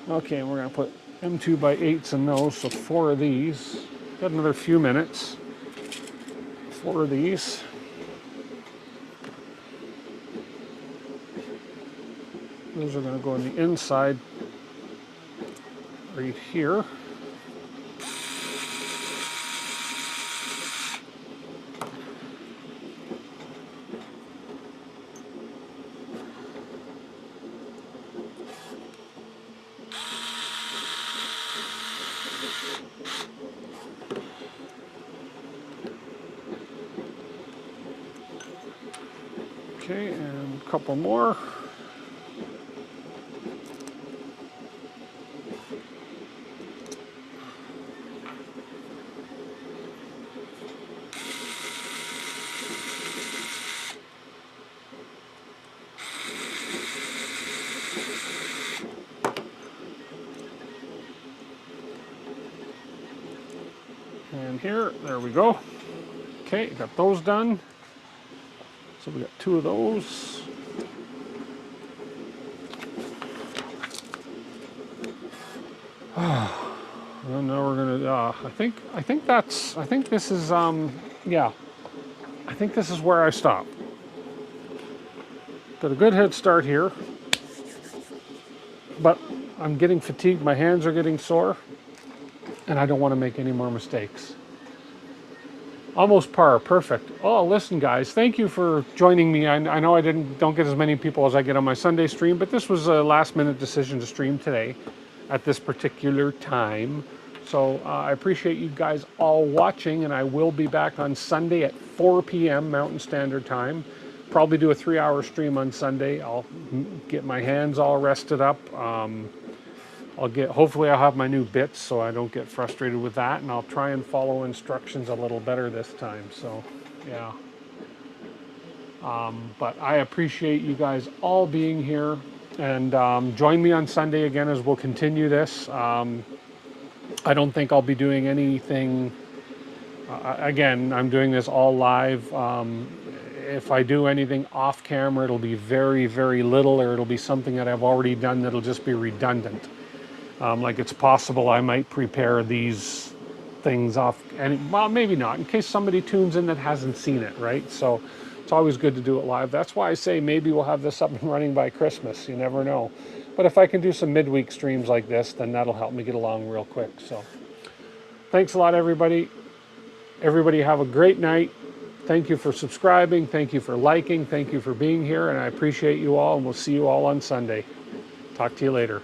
Okay, and we're going to put M2 by 8s in those, so 4 of these. Got another few minutes. 4 of these. Those are going to go on the inside right here. Okay, and a couple more. And here, there we go. Okay, got those done. So we got 2 of those. And now we're gonna. I think this is. Yeah. I think this is where I stop. Got a good head start here, but I'm getting fatigued. My hands are getting sore, and I don't want to make any more mistakes. Almost par, perfect. Oh, listen, guys, thank you for joining me. I know I don't get as many people as I get on my Sunday stream, but this was a last-minute decision to stream today at this particular time. So I appreciate you guys all watching, and I will be back on Sunday at 4 p.m. Mountain Standard Time. Probably do a 3-hour stream on Sunday. I'll get my hands all rested up. Hopefully I'll have my new bits so I don't get frustrated with that, and I'll try and follow instructions a little better this time. So, yeah. But I appreciate you guys all being here, and join me on Sunday again as we'll continue this. I don't think I'll be doing anything. Again, I'm doing this all live. If I do anything off camera, it'll be very, very little, or it'll be something that I've already done that'll just be redundant. Like it's possible I might prepare these things off, and well, maybe not, in case somebody tunes in that hasn't seen it, right? So it's always good to do it live. That's why I say maybe we'll have this up and running by Christmas. You never know. But if I can do some midweek streams like this, then that'll help me get along real quick. So thanks a lot, everybody. Everybody have a great night. Thank you for subscribing. Thank you for liking. Thank you for being here. And I appreciate you all. And we'll see you all on Sunday. Talk to you later.